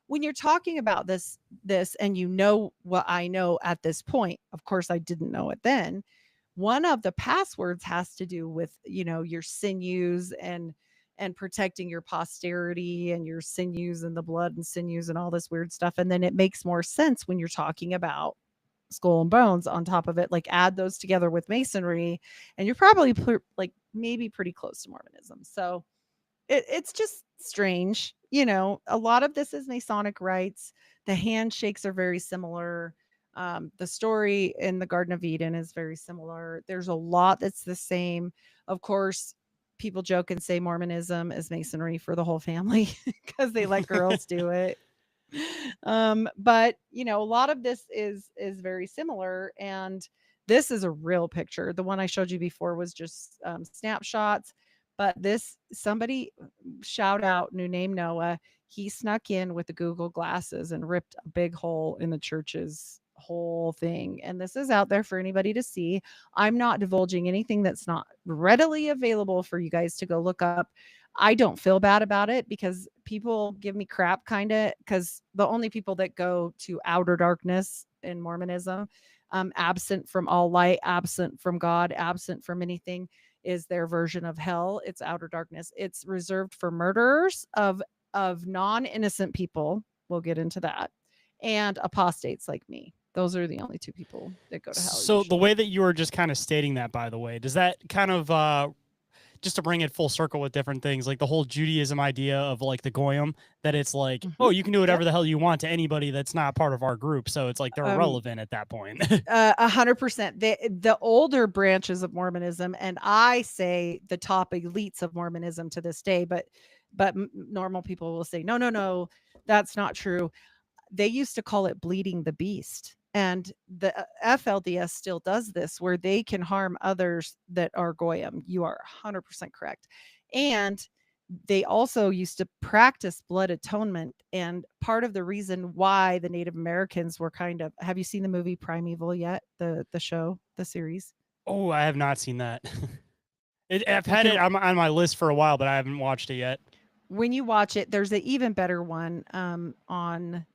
when you're talking about this and you know what I know at this point, of course I didn't know it then. One of the passwords has to do with, your sinews and protecting your posterity and your sinews and the blood and sinews and all this weird stuff. And then it makes more sense when you're talking about skull and bones on top of it. Like add those together with masonry, and you're probably like maybe pretty close to Mormonism. So it's just strange. A lot of this is Masonic rites. The handshakes are very similar. The story in the Garden of Eden is very similar. There's a lot that's the same. Of course, people joke and say Mormonism is masonry for the whole family because they let girls do it. But a lot of this is very similar, and this is a real picture. The one I showed you before was just snapshots, but this somebody shout out new name Noah. He snuck in with the Google glasses and ripped a big hole in the church's whole thing. And this is out there for anybody to see. I'm not divulging anything that's not readily available for you guys to go look up. I don't feel bad about it because people give me crap kind of, because the only people that go to outer darkness in Mormonism, absent from all light, absent from God, absent from anything, is their version of hell. It's outer darkness. It's reserved for murderers of non-innocent people. We'll get into that. And apostates like me. Those are the only two people that go to hell So the usually. way that you were just kind of stating that, by the way, does that kind of just to bring it full circle with different things, like the whole Judaism idea of like the goyim, that it's like, Mhm. oh, you can do whatever Yep. the hell you want to anybody that's not part of our group. So it's like they're Um, irrelevant at that point. 100%. The older branches of Mormonism, and I say the top elites of Mormonism to this day, but normal people will say, no, no, no, that's not true. They used to call it bleeding the beast. And the FLDS still does this where they can harm others that are Goyim. You are 100% correct. And they also used to practice blood atonement. And part of the reason why the Native Americans were kind of, have you seen the movie Primeval yet? The show, the series? Oh, I have not seen that. I've You had it can, on my list for a while, but I haven't watched it yet. when you watch it, there's an even better one on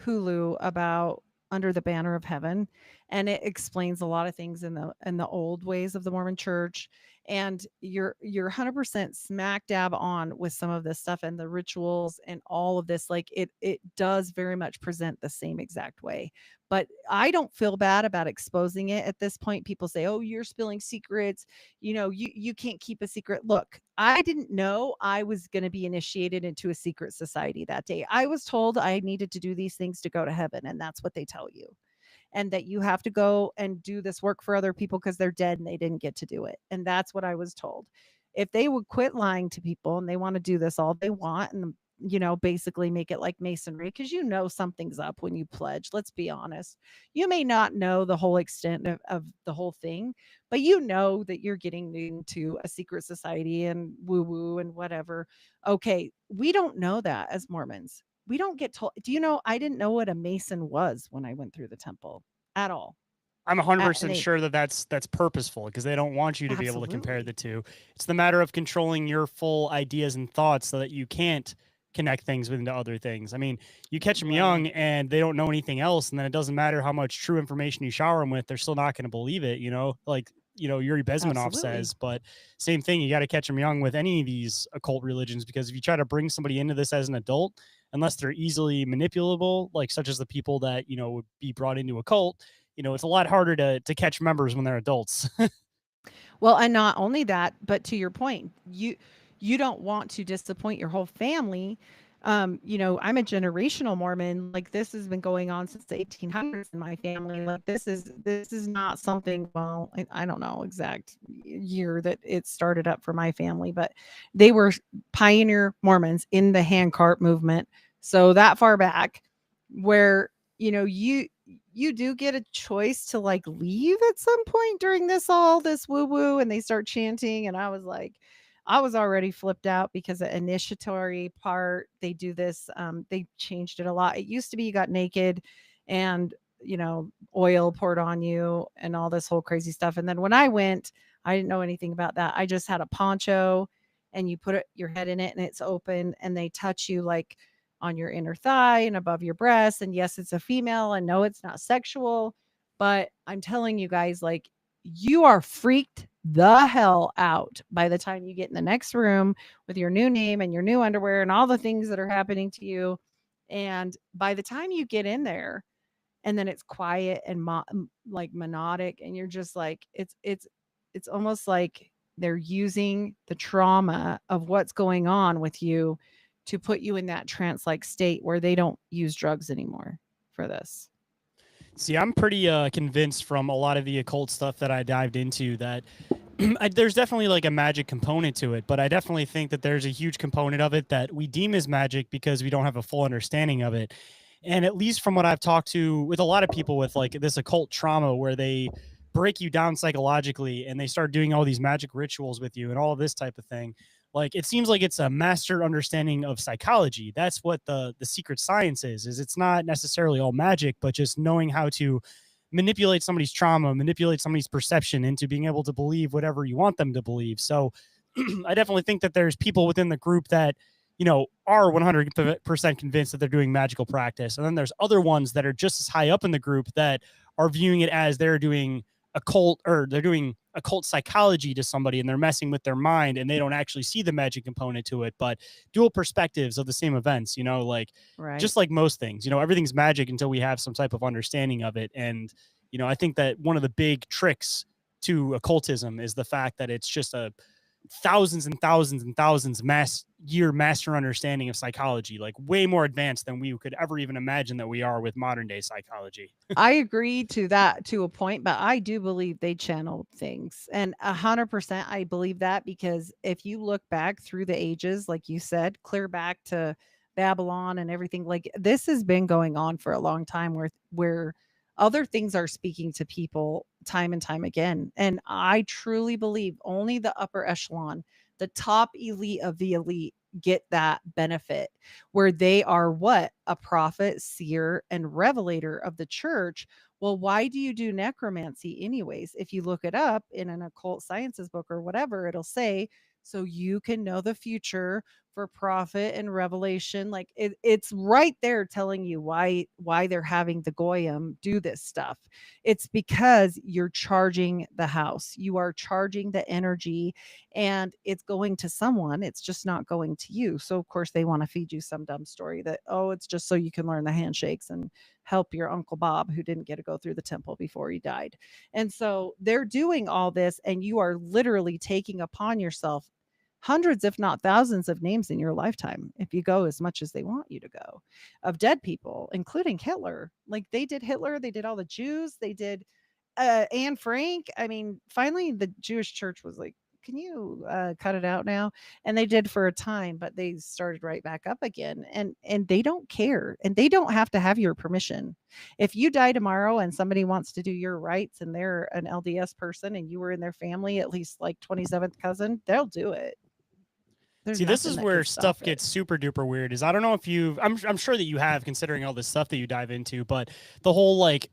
Hulu about Under the Banner of Heaven, and it explains a lot of things in the old ways of the Mormon Church. And you're 100% smack dab on with some of this stuff and the rituals and all of this. Like it does very much present the same exact way. But I don't feel bad about exposing it at this point. People say, "Oh, you're spilling secrets. You can't keep a secret." Look, I didn't know I was going to be initiated into a secret society that day. I was told I needed to do these things to go to heaven, and that's what they tell you. And that you have to go and do this work for other people because they're dead and they didn't get to do it. And that's what I was told. If they would quit lying to people and they want to do this all they want and basically make it like masonry, because something's up when you pledge. Let's be honest. You may not know the whole extent of the whole thing, but you know that you're getting into a secret society and woo woo and whatever. Okay, we don't know that as Mormons. We don't get told. Do you know? I didn't know what a mason was when I went through the temple at all. I'm And 100% they sure that that's purposeful because they don't want you to be able to compare the absolutely, two. It's the matter of controlling your full ideas and thoughts so that you can't connect things into other things. I mean, you catch them well, young and they don't know anything else, and then it doesn't matter how much true information you shower them with, they're still not going to believe it. Like Yuri Bezmenov absolutely, says. But same thing, you got to catch them young with any of these occult religions because if you try to bring somebody into this as an adult, unless they're easily manipulable, like such as the people that would be brought into a cult, it's a lot harder to catch members when they're adults. well, and not only that, but to your point, you don't want to disappoint your whole family. I'm a generational Mormon. Like this has been going on since the 1800s in my family. Like this is not something. Well, I don't know exact year that it started up for my family, but they were pioneer Mormons in the handcart movement. So that far back, where you do get a choice to like leave at some point during this woo woo, and they start chanting, and I was already flipped out because the initiatory part, they do this, they changed it a lot. It used to be you got naked and, oil poured on you and all this whole crazy stuff. And then when I went, I didn't know anything about that. I just had a poncho and you put your head in it and it's open and they touch you like on your inner thigh and above your breast. And yes, it's a female and no, it's not sexual. But I'm telling you guys, like, you are freaked the hell out by the time you get in the next room with your new name and your new underwear and all the things that are happening to you. And by the time you get in there, and then it's quiet and like monodic, and you're just like, it's almost like they're using the trauma of what's going on with you to put you in that trance like state where they don't use drugs anymore for this. See, I'm pretty convinced from a lot of the occult stuff that I dived into that there's definitely like a magic component to it, but I definitely think that there's a huge component of it that we deem as magic because we don't have a full understanding of it. And at least from what I've talked to with a lot of people with like this occult trauma where they break you down psychologically and they start doing all these magic rituals with you and all of this type of thing. Like it seems like it's a master understanding of psychology. That's what the secret science is it's not necessarily all magic, but just knowing how to manipulate somebody's trauma, manipulate somebody's perception into being able to believe whatever you want them to believe. So I definitely think that there's people within the group that, are 100% convinced that they're doing magical practice. And then there's other ones that are just as high up in the group that are viewing it as they're doing occult or they're doing occult psychology to somebody and they're messing with their mind and they don't actually see the magic component to it, but dual perspectives of the same events, like Right. just like most things, everything's magic until we have some type of understanding of it. And, I think that one of the big tricks to occultism is the fact that it's just a thousands and thousands and thousands master understanding of psychology, like way more advanced than we could ever even imagine that we are with modern day psychology. I agree to that to a point, but I do believe they channeled things. And 100% I believe that because if you look back through the ages, like you said, clear back to Babylon and everything, like this has been going on for a long time where other things are speaking to people time and time again. And I truly believe only the upper echelon, the top elite of the elite get that benefit where they are what? A prophet, seer, and revelator of the church. Well, why do you do necromancy anyways? If you look it up in an occult sciences book or whatever, it'll say so you can know the future for prophet and revelation. Like it's right there telling you why they're having the goyim do this stuff. It's because you're charging the house. You are charging the energy and it's going to someone. It's just not going to you. So of course they want to feed you some dumb story that, oh, it's just so you can learn the handshakes and help your Uncle Bob who didn't get to go through the temple before he died. And so they're doing all this, and you are literally taking upon yourself hundreds, if not thousands, of names in your lifetime if you go as much as they want you to go of dead people, including Hitler. Like they did Hitler, they did all the Jews, they did Anne Frank. I mean, finally, the Jewish church was like, can you cut it out now? And they did for a time, but they started right back up again. And they don't care, and they don't have to have your permission. If you die tomorrow and somebody wants to do your rites and they're an LDS person and you were in their family, at least like 27th cousin, they'll do it. There's See, this nothing is that where can stop stuff it. gets super duper weird. Is I don't know if I'm sure that you have, considering all this stuff that you dive into, but the whole like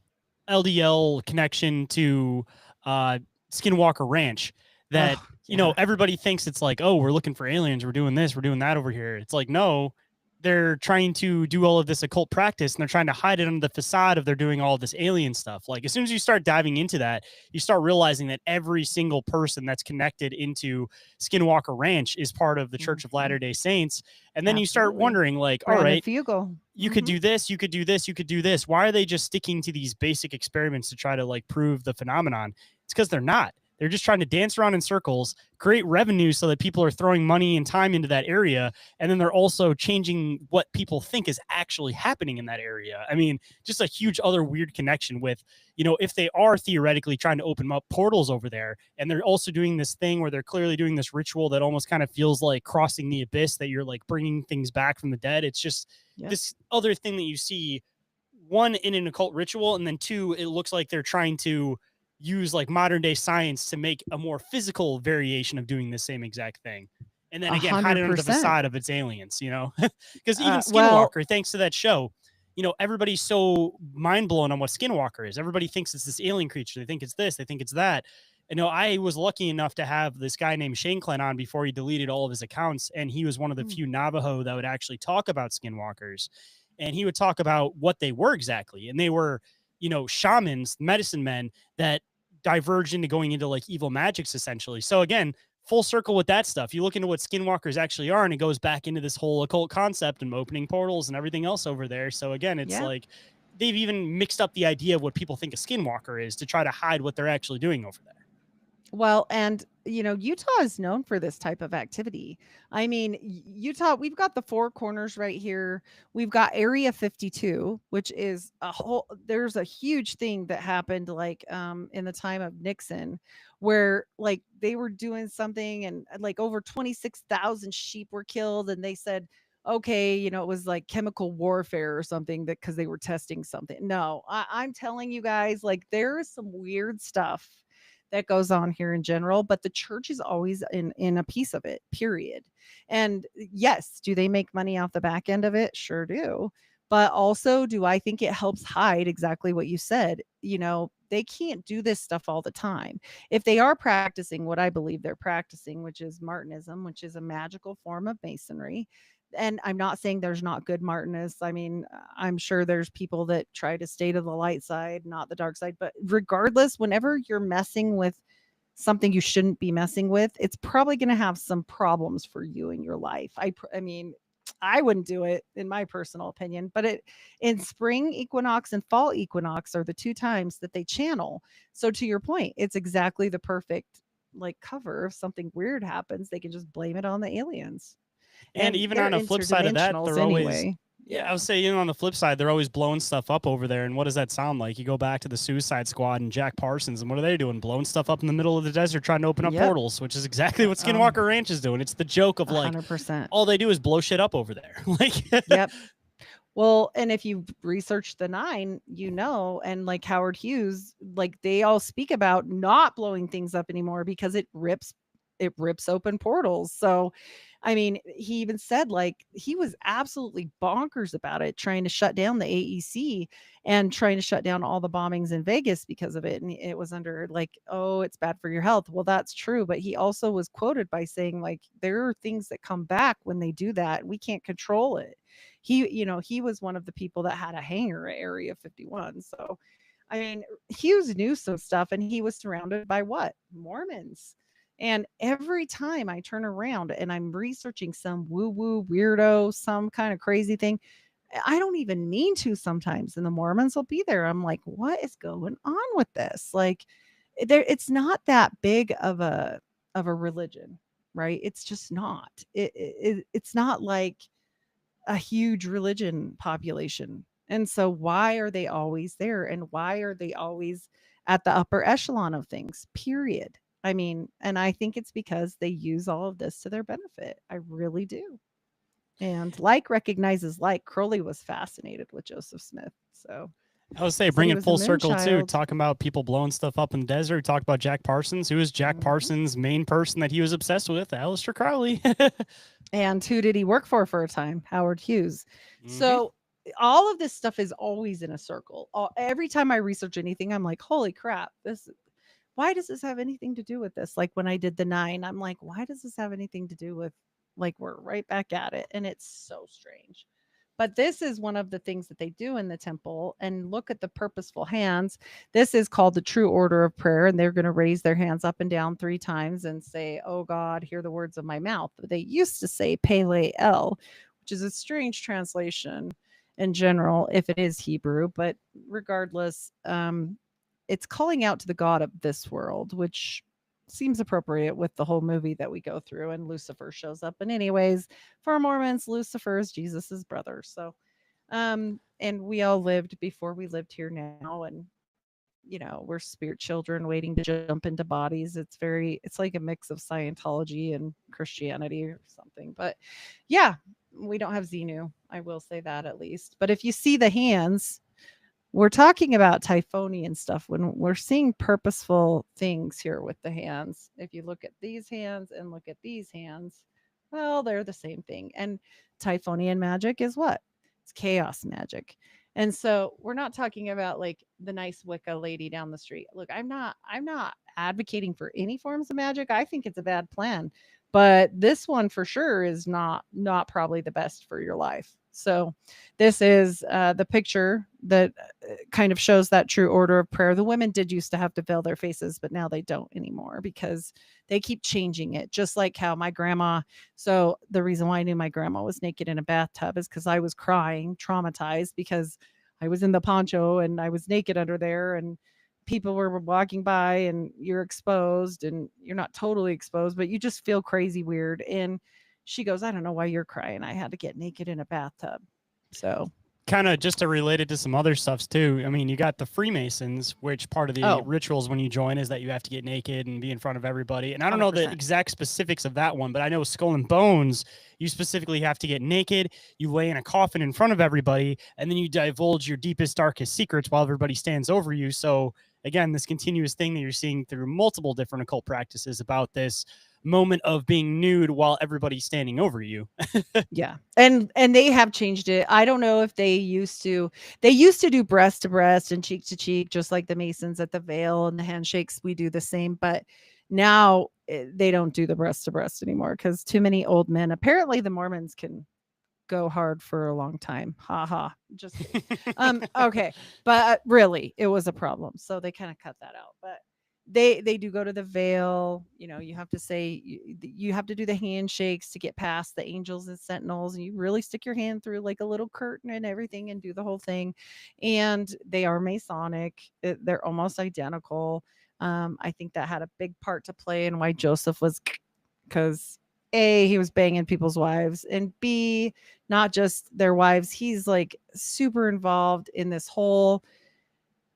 LDL connection to uh, Skinwalker Ranch that Oh, yeah. everybody thinks it's like, oh, we're looking for aliens, we're doing this, we're doing that over here. It's like, no, they're trying to do all of this occult practice and they're trying to hide it under the facade of they're doing all of this alien stuff. Like as soon as you start diving into that, you start realizing that every single person that's connected into Skinwalker Ranch is part of the Church of Mhm. Latter-day Saints. And then you start Absolutely. wondering like, all Brandon right, Fugel. you could Mhm. do this, you could do this, you could do this. Why are they just sticking to these basic experiments to try to like prove the phenomenon? It's because they're not. They're just trying to dance around in circles, create revenue so that people are throwing money and time into that area. And then they're also changing what people think is actually happening in that area. I mean, just a huge other weird connection with, if they are theoretically trying to open up portals over there, and they're also doing this thing where they're clearly doing this ritual that almost kind of feels like crossing the abyss, that you're like bringing things back from the dead. It's just Yep. this other thing that you see, one, in an occult ritual, and then two, it looks like they're trying to use like modern day science to make a more physical variation of doing the same exact thing. And then A again, hide it hundred under the percent. facade of it's aliens, because even Well, Skinwalker, thanks to that show, everybody's so mind blown on what Skinwalker is. Everybody thinks it's this alien creature. They think it's this, they think it's that. I was lucky enough to have this guy named Shane Clan on before he deleted all of his accounts. And he was one of the mm, few Navajo that would actually talk about Skinwalkers. And he would talk about what they were exactly. And they were, shamans, medicine men that diverged into going into like evil magics essentially. So again, full circle with that stuff. You look into what skinwalkers actually are, and it goes back into this whole occult concept and opening portals and everything else over there. So again, it's yeah. like they've even mixed up the idea of what people think a skinwalker is to try to hide what they're actually doing over there. Well, and Utah is known for this type of activity. I mean, Utah, we've got the Four Corners right here. We've got Area 52, which is there's a huge thing that happened like in the time of Nixon where like they were doing something and like over 26,000 sheep were killed and they said okay, it was like chemical warfare or something that because they were testing something. No, I'm telling you guys, like there is some weird stuff that goes on here in general, but the church is always in a piece of it, period. And yes, do they make money off the back end of it? Sure do. But also, do I think it helps hide exactly what you said? They can't do this stuff all the time. If they are practicing what I believe they're practicing, which is Martinism, which is a magical form of masonry, and I'm not saying there's not good Martinists. I mean, I'm sure there's people that try to stay to the light side, not the dark side. But regardless, whenever you're messing with something you shouldn't be messing with, it's probably going to have some problems for you in your life. I mean, I wouldn't do it in my personal opinion, but it in spring equinox and fall equinox are the two times that they channel. So to your point, it's exactly the perfect like cover. If something weird happens, they can just blame it on the aliens. And And even they're on a flip side of that, interdimensionals they're always, anyway. yeah, I Yeah. would say, on the flip side, they're always blowing stuff up over there. And what does that sound like? You go back to the Suicide Squad and Jack Parsons, and what are they doing? Blowing stuff up in the middle of the desert, trying to open up Yep. portals, which is exactly what Oh, Skinwalker Ranch is doing. It's the joke of like, 100%. all they do is blow shit up over there. Like, Yep. Well, and if you've researched the 9, and like Howard Hughes, like they all speak about not blowing things up anymore because it rips open portals. So, I mean, he even said like he was absolutely bonkers about it, trying to shut down the AEC and trying to shut down all the bombings in Vegas because of it. And it was under like, oh, it's bad for your health. Well, that's true. But he also was quoted by saying, like, there are things that come back when they do that. We can't control it. He was one of the people that had a hangar at Area 51. So, I mean, Hughes knew some stuff and he was surrounded by what? Mormons. And every time I turn around and I'm researching some woo woo weirdo, some kind of crazy thing, I don't even mean to sometimes. And the Mormons will be there. I'm like, what is going on with this? Like, it's not that big of a religion, right? It's just not. It's not like a huge religion population. And so why are they always there and why are they always at the upper echelon of things? Period. I mean, and I think it's because they use all of this to their benefit. I really do. And like recognizes like. Crowley was fascinated with Joseph Smith. So I would say, he said bring he it was a full moon circle too. child. Talking about people blowing stuff up in the desert. Talk about Jack Parsons. Who is Jack Mhm. Parsons' main person that he was obsessed with? Aleister Crowley. And who did he work for a time? Howard Hughes. Hmm. So all of this stuff is always in a circle. Every time I research anything, I'm like, holy crap, this why does this have anything to do with this? Like when I did the 9, I'm like, why does this have anything to do with like we're right back at it? And it's so strange. But this is one of the things that they do in the temple. And look at the purposeful hands. This is called the true order of prayer. And they're going to raise their hands up and down 3 times and say, oh God, hear the words of my mouth. They used to say Pele El, which is a strange translation in general, if it is Hebrew. But regardless, it's calling out to the God of this world, which seems appropriate with the whole movie that we go through, and Lucifer shows up. And anyways, for Mormons, Lucifer is Jesus's brother. So and we all lived before we lived here now, and we're spirit children waiting to jump into bodies. It's like a mix of Scientology and Christianity or something. But yeah, we don't have Xenu. I will say that at least. But if you see the hands, we're talking about Typhonian stuff when we're seeing purposeful things here with the hands. If you look at these hands and look at these hands, well, they're the same thing. And Typhonian magic is what? It's chaos magic. And so we're not talking about like the nice Wicca lady down the street. Look, I'm not advocating for any forms of magic. I think it's a bad plan. But this one for sure is not probably the best for your life. So this is the picture that kind of shows that true order of prayer. The women did used to have to veil their faces, but now they don't anymore because they keep changing it. Just like how my grandma. So the reason why I knew my grandma was naked in a bathtub is because I was crying, traumatized because I was in the poncho and I was naked under there, and people were walking by and you're exposed, and you're not totally exposed, but you just feel crazy weird. And she goes, I don't know why you're crying. I had to get naked in a bathtub. So Kind of just to relate it to some other stuffs too. I mean, you got the Freemasons, which part of the Oh. rituals when you join is that you have to get naked and be in front of everybody. And I don't know the 100%. exact specifics of that one, but I know Skull and Bones, you specifically have to get naked, you lay in a coffin in front of everybody, and then you divulge your deepest, darkest secrets while everybody stands over you. So again, this continuous thing that you're seeing through multiple different occult practices about this moment of being nude while everybody's standing over you. Yeah. And they have changed it. I don't know if they used to do breast to breast and cheek to cheek, just like the Masons at the veil and the handshakes. We do the same, but now they don't do the breast to breast anymore because too many old men. Apparently the Mormons can go hard for a long time. Ha ha. Just kidding. Okay. But really it was a problem. So they kind of cut that out. But they do go to the veil. You have to say you have to do the handshakes to get past the angels and sentinels, and you really stick your hand through like a little curtain and everything and do the whole thing. And they are Masonic. They're almost identical. I think that had a big part to play in why Joseph was, because A, he was banging people's wives, and B, not just their wives. He's like super involved in this whole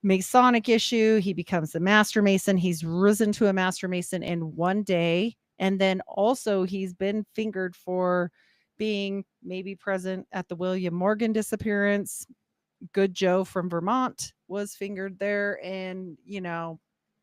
Masonic issue. He becomes a master Mason. He's risen to a master Mason in one day. And then also he's been fingered for being maybe present at the William Morgan disappearance. Good Joe from Vermont was fingered there and,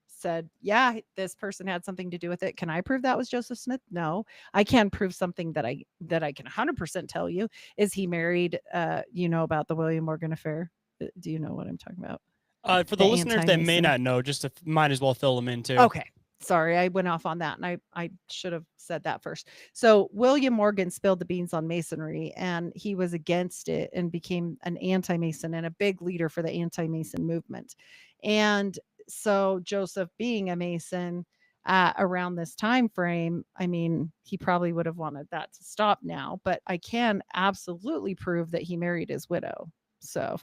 said, yeah, this person had something to do with it. Can I prove that was Joseph Smith? No, I can prove something that I can 100% tell you is he married, about the William Morgan affair. Do you know what I'm talking about? For the The listeners that may anti-Mason. not know, just might as well fill them in too. Okay. Sorry, I went off on that and I should have said that first. So William Morgan spilled the beans on Masonry and he was against it and became an anti-Mason and a big leader for the anti-Mason movement. And so Joseph being a Mason around this time frame, I mean, he probably would have wanted that to stop now, but I can absolutely prove that he married his widow. So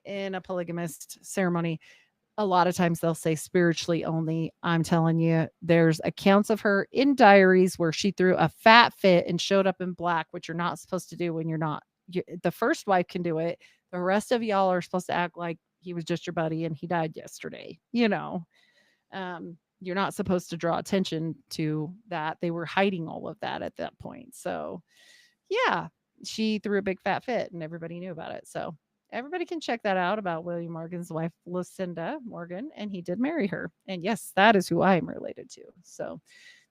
in a polygamist ceremony, a lot of times they'll say spiritually only. I'm telling you, there's accounts of her in diaries where she threw a fat fit and showed up in black, which you're not supposed to do when you're not. The first wife can do it. The rest of y'all are supposed to act like he was just your buddy and he died yesterday. You're not supposed to draw attention to that. They were hiding all of that at that point. So, yeah, she threw a big fat fit and everybody knew about it. So, everybody can check that out about William Morgan's wife, Lucinda Morgan, and he did marry her. And yes, that is who I am related to. So,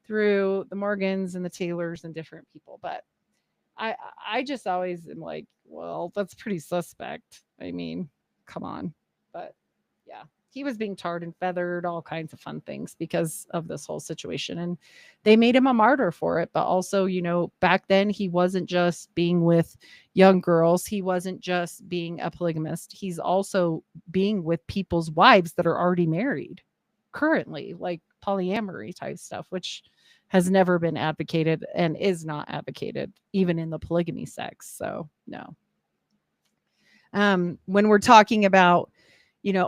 through the Morgans and the Taylors and different people. But I just always am like, well, that's pretty suspect. I mean, come on. But yeah, he was being tarred and feathered, all kinds of fun things because of this whole situation. And they made him a martyr for it. But also, back then he wasn't just being with young girls. He wasn't just being a polygamist. He's also being with people's wives that are already married currently, like polyamory type stuff, which has never been advocated and is not advocated even in the polygamy sex. So no. When we're talking about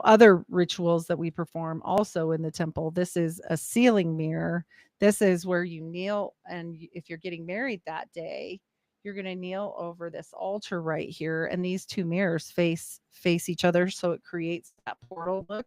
other rituals that we perform also in the temple. This is a sealing mirror. This is where you kneel, and if you're getting married that day, you're going to kneel over this altar right here, and these two mirrors face each other, so it creates that portal look.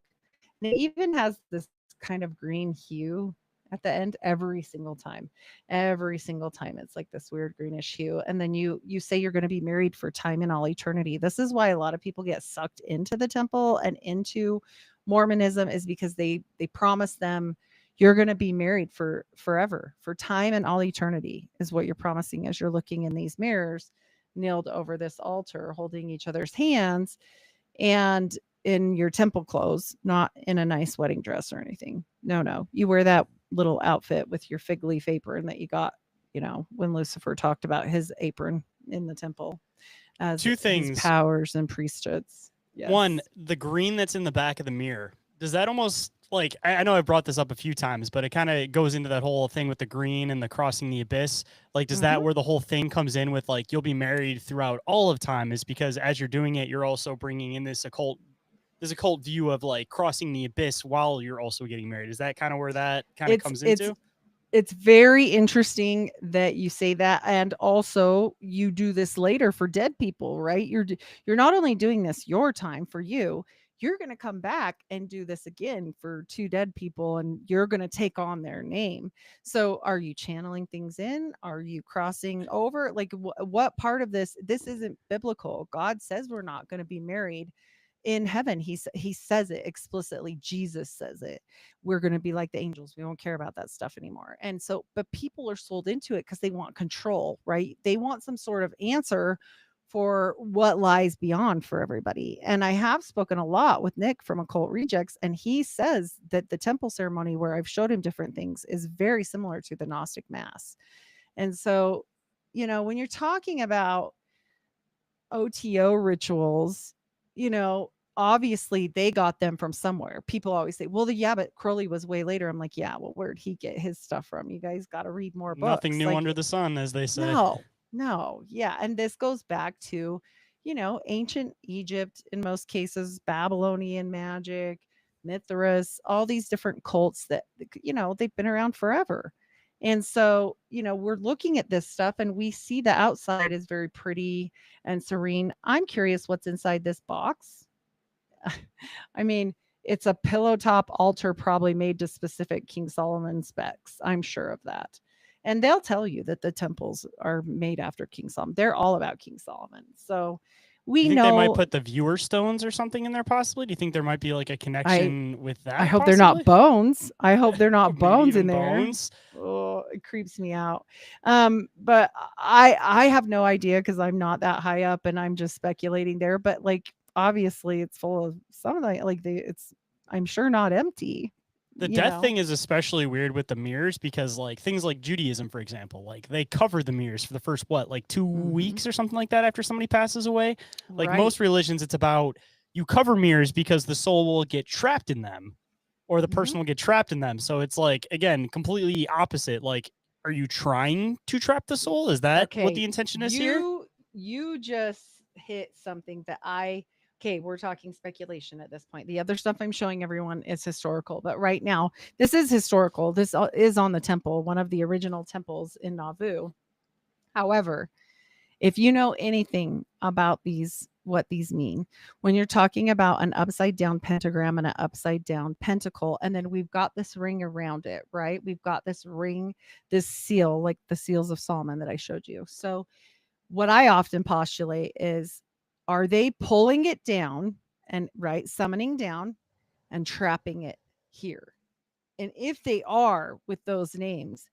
And it even has this kind of green hue at the end every single time. Every single time it's like this weird greenish hue. And then you say you're going to be married for time and all eternity. This is why a lot of people get sucked into the temple and into Mormonism, is because they promise them you're going to be married for forever, for time and all eternity, is what you're promising as you're looking in these mirrors, kneeled over this altar, holding each other's hands, and in your temple clothes, not in a nice wedding dress or anything. No, no. You wear that little outfit with your fig leaf apron that you got, when Lucifer talked about his apron in the temple as Two his things. powers and priesthoods. Yes. One, the green that's in the back of the mirror. Does that almost like, I know I brought this up a few times, but it kind of goes into that whole thing with the green and the crossing the abyss. Like, does that Mhm. where the whole thing comes in with like, you'll be married throughout all of time, is because as you're doing it, you're also bringing in this occult view of like crossing the abyss while you're also getting married. Is that kind of where that kind of It's comes it's into? it's very interesting that you say that, and also you do this later for dead people, right? You're not only doing this your time for you, you're going to come back and do this again for two dead people, and you're going to take on their name. So are you channeling things in? Are you crossing over? Like what part of this isn't biblical. God says we're not going to be married in heaven. He says it explicitly. Jesus says it. We're going to be like the angels. We won't care about that stuff anymore. And so, but people are sold into it because they want control, right? They want some sort of answer for what lies beyond for everybody. And I have spoken a lot with Nick from Occult Rejects, and he says that the temple ceremony, where I've showed him different things, is very similar to the Gnostic Mass. And so, when you're talking about OTO rituals, obviously they got them from somewhere. People always say, well, yeah, but Crowley was way later. I'm like, yeah, well, where'd he get his stuff from? You guys got to read more Nothing books. new Like, under the sun, as they say. no, no. Yeah. And this goes back to, ancient Egypt, in most cases, Babylonian magic, Mithras, all these different cults that, they've been around forever. And so, we're looking at this stuff and we see the outside is very pretty and serene. I'm curious what's inside this box. I mean, it's a pillow top altar probably made to specific King Solomon specs. I'm sure of that. And they'll tell you that the temples are made after King Solomon. They're all about King Solomon. So You we think they might know. put the viewer stones or something in there possibly? Do you think there might be like a I connection with I that hope they're not possibly? bones. I hope they're Or not maybe bones in even there. bones? Oh, it creeps me out. But I have no idea because I'm not that high up and I'm just speculating there. But like obviously it's full of some of the it's I'm sure not empty, The you death know. thing is especially weird with the mirrors because like things like Judaism, for example, like they cover the mirrors for the first what, like 2 Mhm. weeks or something like that after somebody passes away. Like Right. most religions, it's about you cover mirrors because the soul will get trapped in them or the Mhm. person will get trapped in them. So it's like again, completely opposite. Like, are you trying to trap the soul? Is that what the Okay, intention is here? you just hit something that I okay, we're talking speculation at this point. The other stuff I'm showing everyone is historical, but right now this is historical. This is on the temple, one of the original temples in Nauvoo. However, if you know anything about these, what these mean, when you're talking about an upside down pentagram and an upside down pentacle, and then we've got this ring around it, right? We've got this ring, this seal, like the seals of Solomon that I showed you. So what I often postulate is, are they pulling it down and right, summoning down and trapping it here? And if they are with those names,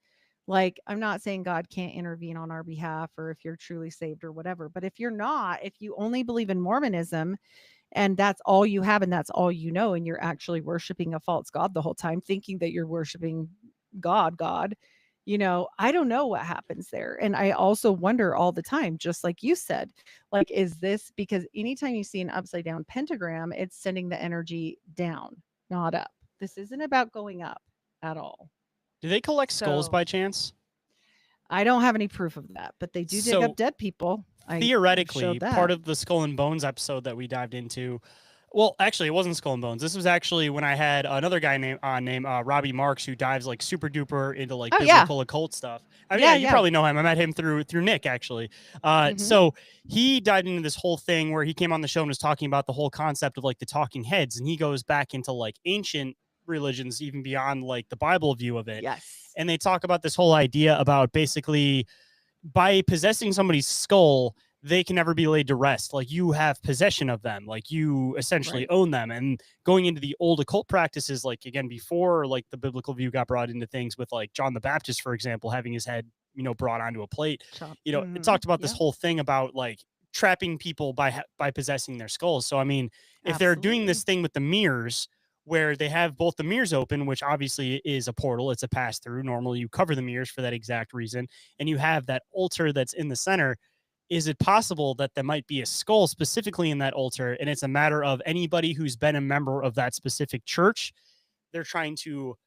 like I'm not saying God can't intervene on our behalf or if you're truly saved or whatever, but if you're not, if you only believe in Mormonism and that's all you have and that's all you know, and you're actually worshiping a false God the whole time, thinking that you're worshiping God, I don't know what happens there. And I also wonder all the time, just like you said, like, is this because anytime you see an upside down pentagram, it's sending the energy down, not up. This isn't about going up at all. Do they collect skulls So by chance? I don't have any proof of that, but they do dig up So dead people. I've theoretically, showed part that. of the Skull and Bones episode that we dived into, Well, actually, it wasn't Skull and Bones. This was actually when I had another guy named Robbie Marks, who dives like super duper into like Oh yeah. biblical occult stuff. I mean, yeah, Yeah, you yeah. probably know him. I met him through Nick actually. Mhm. So he dived into this whole thing where he came on the show and was talking about the whole concept of like the talking heads, and he goes back into like ancient religions, even beyond like the Bible view of it. Yes. And they talk about this whole idea about basically by possessing somebody's skull, they can never be laid to rest. Like you have possession of them, like you essentially Right. own them. And going into the old occult practices, like again, before like the biblical view got brought into things with like John the Baptist, for example, having his head, brought onto a plate, Chop. it Mhm. talked about this Yeah. whole thing about like trapping people by possessing their skulls. So, I mean, if they're doing Absolutely. this thing with the mirrors, where they have both the mirrors open, which obviously is a portal, it's a pass through. Normally, you cover the mirrors for that exact reason, and you have that altar that's in the center. Is it possible that there might be a skull specifically in that altar, and it's a matter of anybody who's been a member of that specific church? They're trying to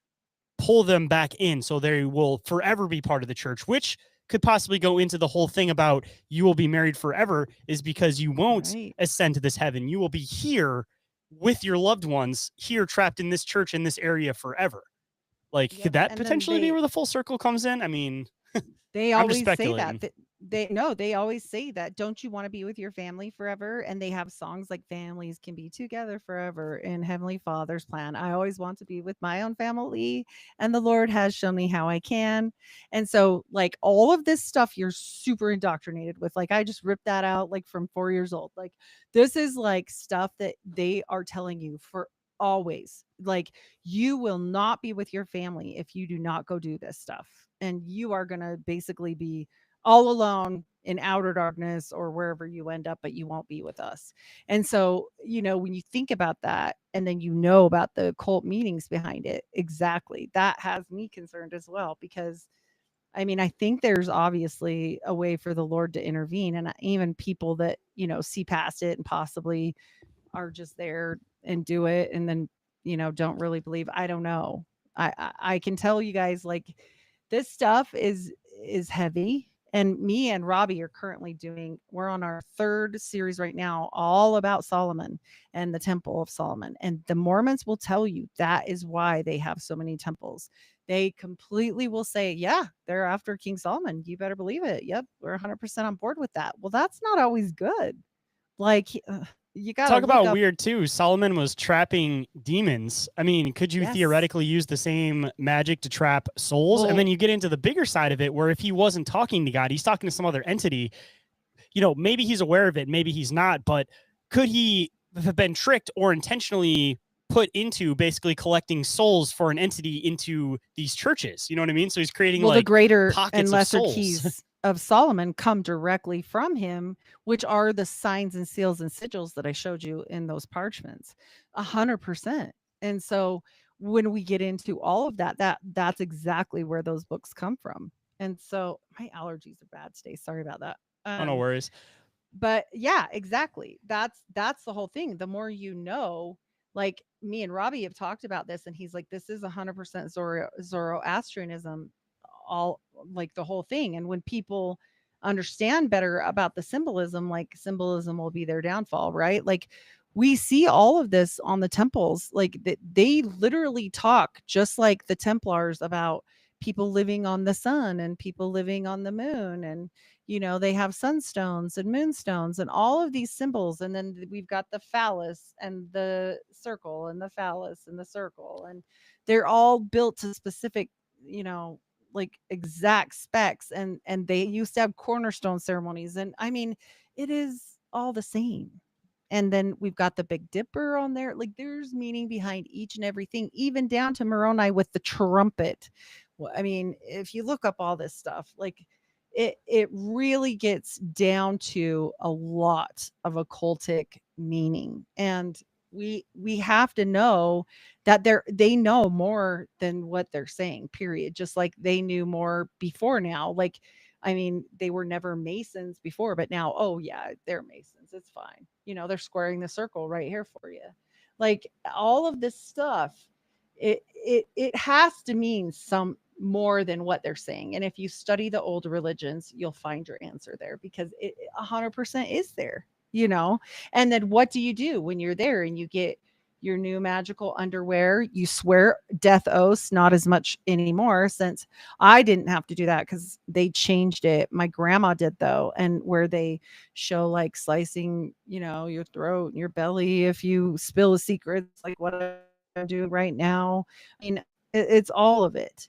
pull them back in so they will forever be part of the church, which could possibly go into the whole thing about you will be married forever, is because you won't Right. ascend to this heaven. You will be here with your loved ones, here trapped in this church in this area forever. Like, could Yep. that And then potentially be where the full circle comes in? I mean, they I'm just always say that. speculating. They no, they always say that. Don't you want to be with your family forever? And they have songs like "Families Can Be Together Forever" in Heavenly Father's plan. I always want to be with my own family, and the Lord has shown me how I can. And so, like all of this stuff, you're super indoctrinated with. Like I just ripped that out like from 4 years old. Like this is like stuff that they are telling you for always. Like you will not be with your family if you do not go do this stuff. And you are going to basically be all alone in outer darkness or wherever you end up, but you won't be with us. And so, when you think about that and then you know about the occult meanings behind it, exactly, that has me concerned as well. Because I mean, I think there's obviously a way for the Lord to intervene. And even people that, see past it and possibly are just there and do it and then, don't really believe. I don't know. I can tell you guys like this stuff is heavy. And me and Robbie are currently we're on our third series right now, all about Solomon and the Temple of Solomon. And the Mormons will tell you that is why they have so many temples. They completely will say, yeah, they're after King Solomon. You better believe it. Yep, we're 100% on board with that. Well, that's not always good. Like, you gotta Talk look about up. weird too. Solomon was trapping demons. I mean, could you Yes. theoretically use the same magic to trap souls? And then Well, you get into the bigger side of it where if he wasn't talking to God, he's talking to some other entity. Maybe he's aware of it, maybe he's not, but could he have been tricked or intentionally put into basically collecting souls for an entity into these churches? You know what I mean? So he's creating well, the like greater and pockets of lesser souls. keys of Solomon come directly from him, which are the signs and seals and sigils that I showed you in those parchments. 100%. And so when we get into all of that, that's exactly where those books come from. And so my allergies are bad today. Sorry about that. Oh, no worries. But yeah, exactly. That's the whole thing. The more you know, like me and Robbie have talked about this, and he's like, this is 100% Zoroastrianism, all like the whole thing. And when people understand better about the symbolism, like symbolism will be their downfall, right? Like we see all of this on the temples, like they literally talk just like the Templars about people living on the sun and people living on the moon and they have sunstones and moonstones and all of these symbols. And then we've got the phallus and the circle and the phallus and the circle. And they're all built to specific, like exact specs. And they used to have cornerstone ceremonies. And I mean, it is all the same. And then we've got the Big Dipper on there. Like there's meaning behind each and everything, even down to Moroni with the trumpet. Well, I mean, if you look up all this stuff, like it really gets down to a lot of occultic meaning. And we have to know that they know more than what they're saying, period. Just like they knew more before now. Like I mean, they were never Masons before, but now, oh yeah, they're Masons. It's fine. They're squaring the circle right here for you. Like all of this stuff, it has to mean some more than what they're saying. And if you study the old religions, you'll find your answer there because it 100% is there. you know? And then what do you do when you're there and you get your new magical underwear? You swear death oaths, not as much anymore since I didn't have to do that because they changed it. My grandma did though, and where they show like slicing, your throat and your belly if you spill a secret, like what I'm doing right now. I mean, it's all of it.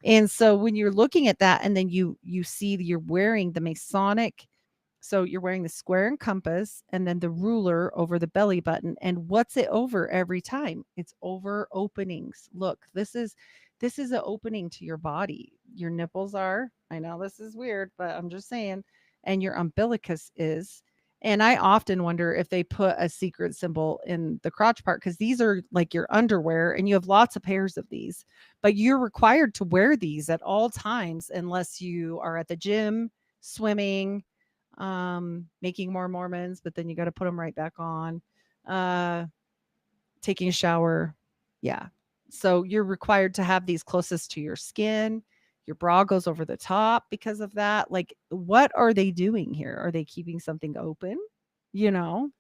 And so when you're looking at that and then you see that you're wearing the Masonic, so you're wearing the square and compass and then the ruler over the belly button. And what's it over every time? It's over openings. Look, this is an opening to your body. Your nipples are. I know this is weird, but I'm just saying. And your umbilicus is. And I often wonder if they put a secret symbol in the crotch part because these are like your underwear and you have lots of pairs of these, but you're required to wear these at all times unless you are at the gym, swimming, making more Mormons, but then you got to put them right back on. Uh, Taking a shower. Yeah. So you're required to have these closest to your skin. Your bra goes over the top because of that. Like, what are they doing here? Are they keeping something open? You know?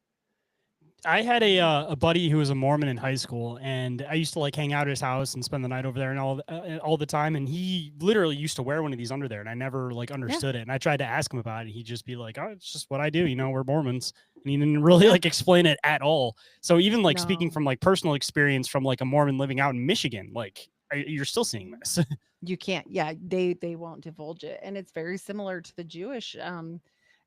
I had a buddy who was a Mormon in high school, and I used to like hang out at his house and spend the night over there and all the time. And he literally used to wear one of these under there, and I never like Yeah. understood it. And I tried to ask him about it, and he'd just be like, "Oh, it's just what I do. We're Mormons." And he didn't really Yeah. like explain it at all. So even like speaking No. from like personal experience from like a Mormon living out in Michigan, like you're still seeing this. You can't, yeah, they won't divulge it, and it's very similar to the Jewish,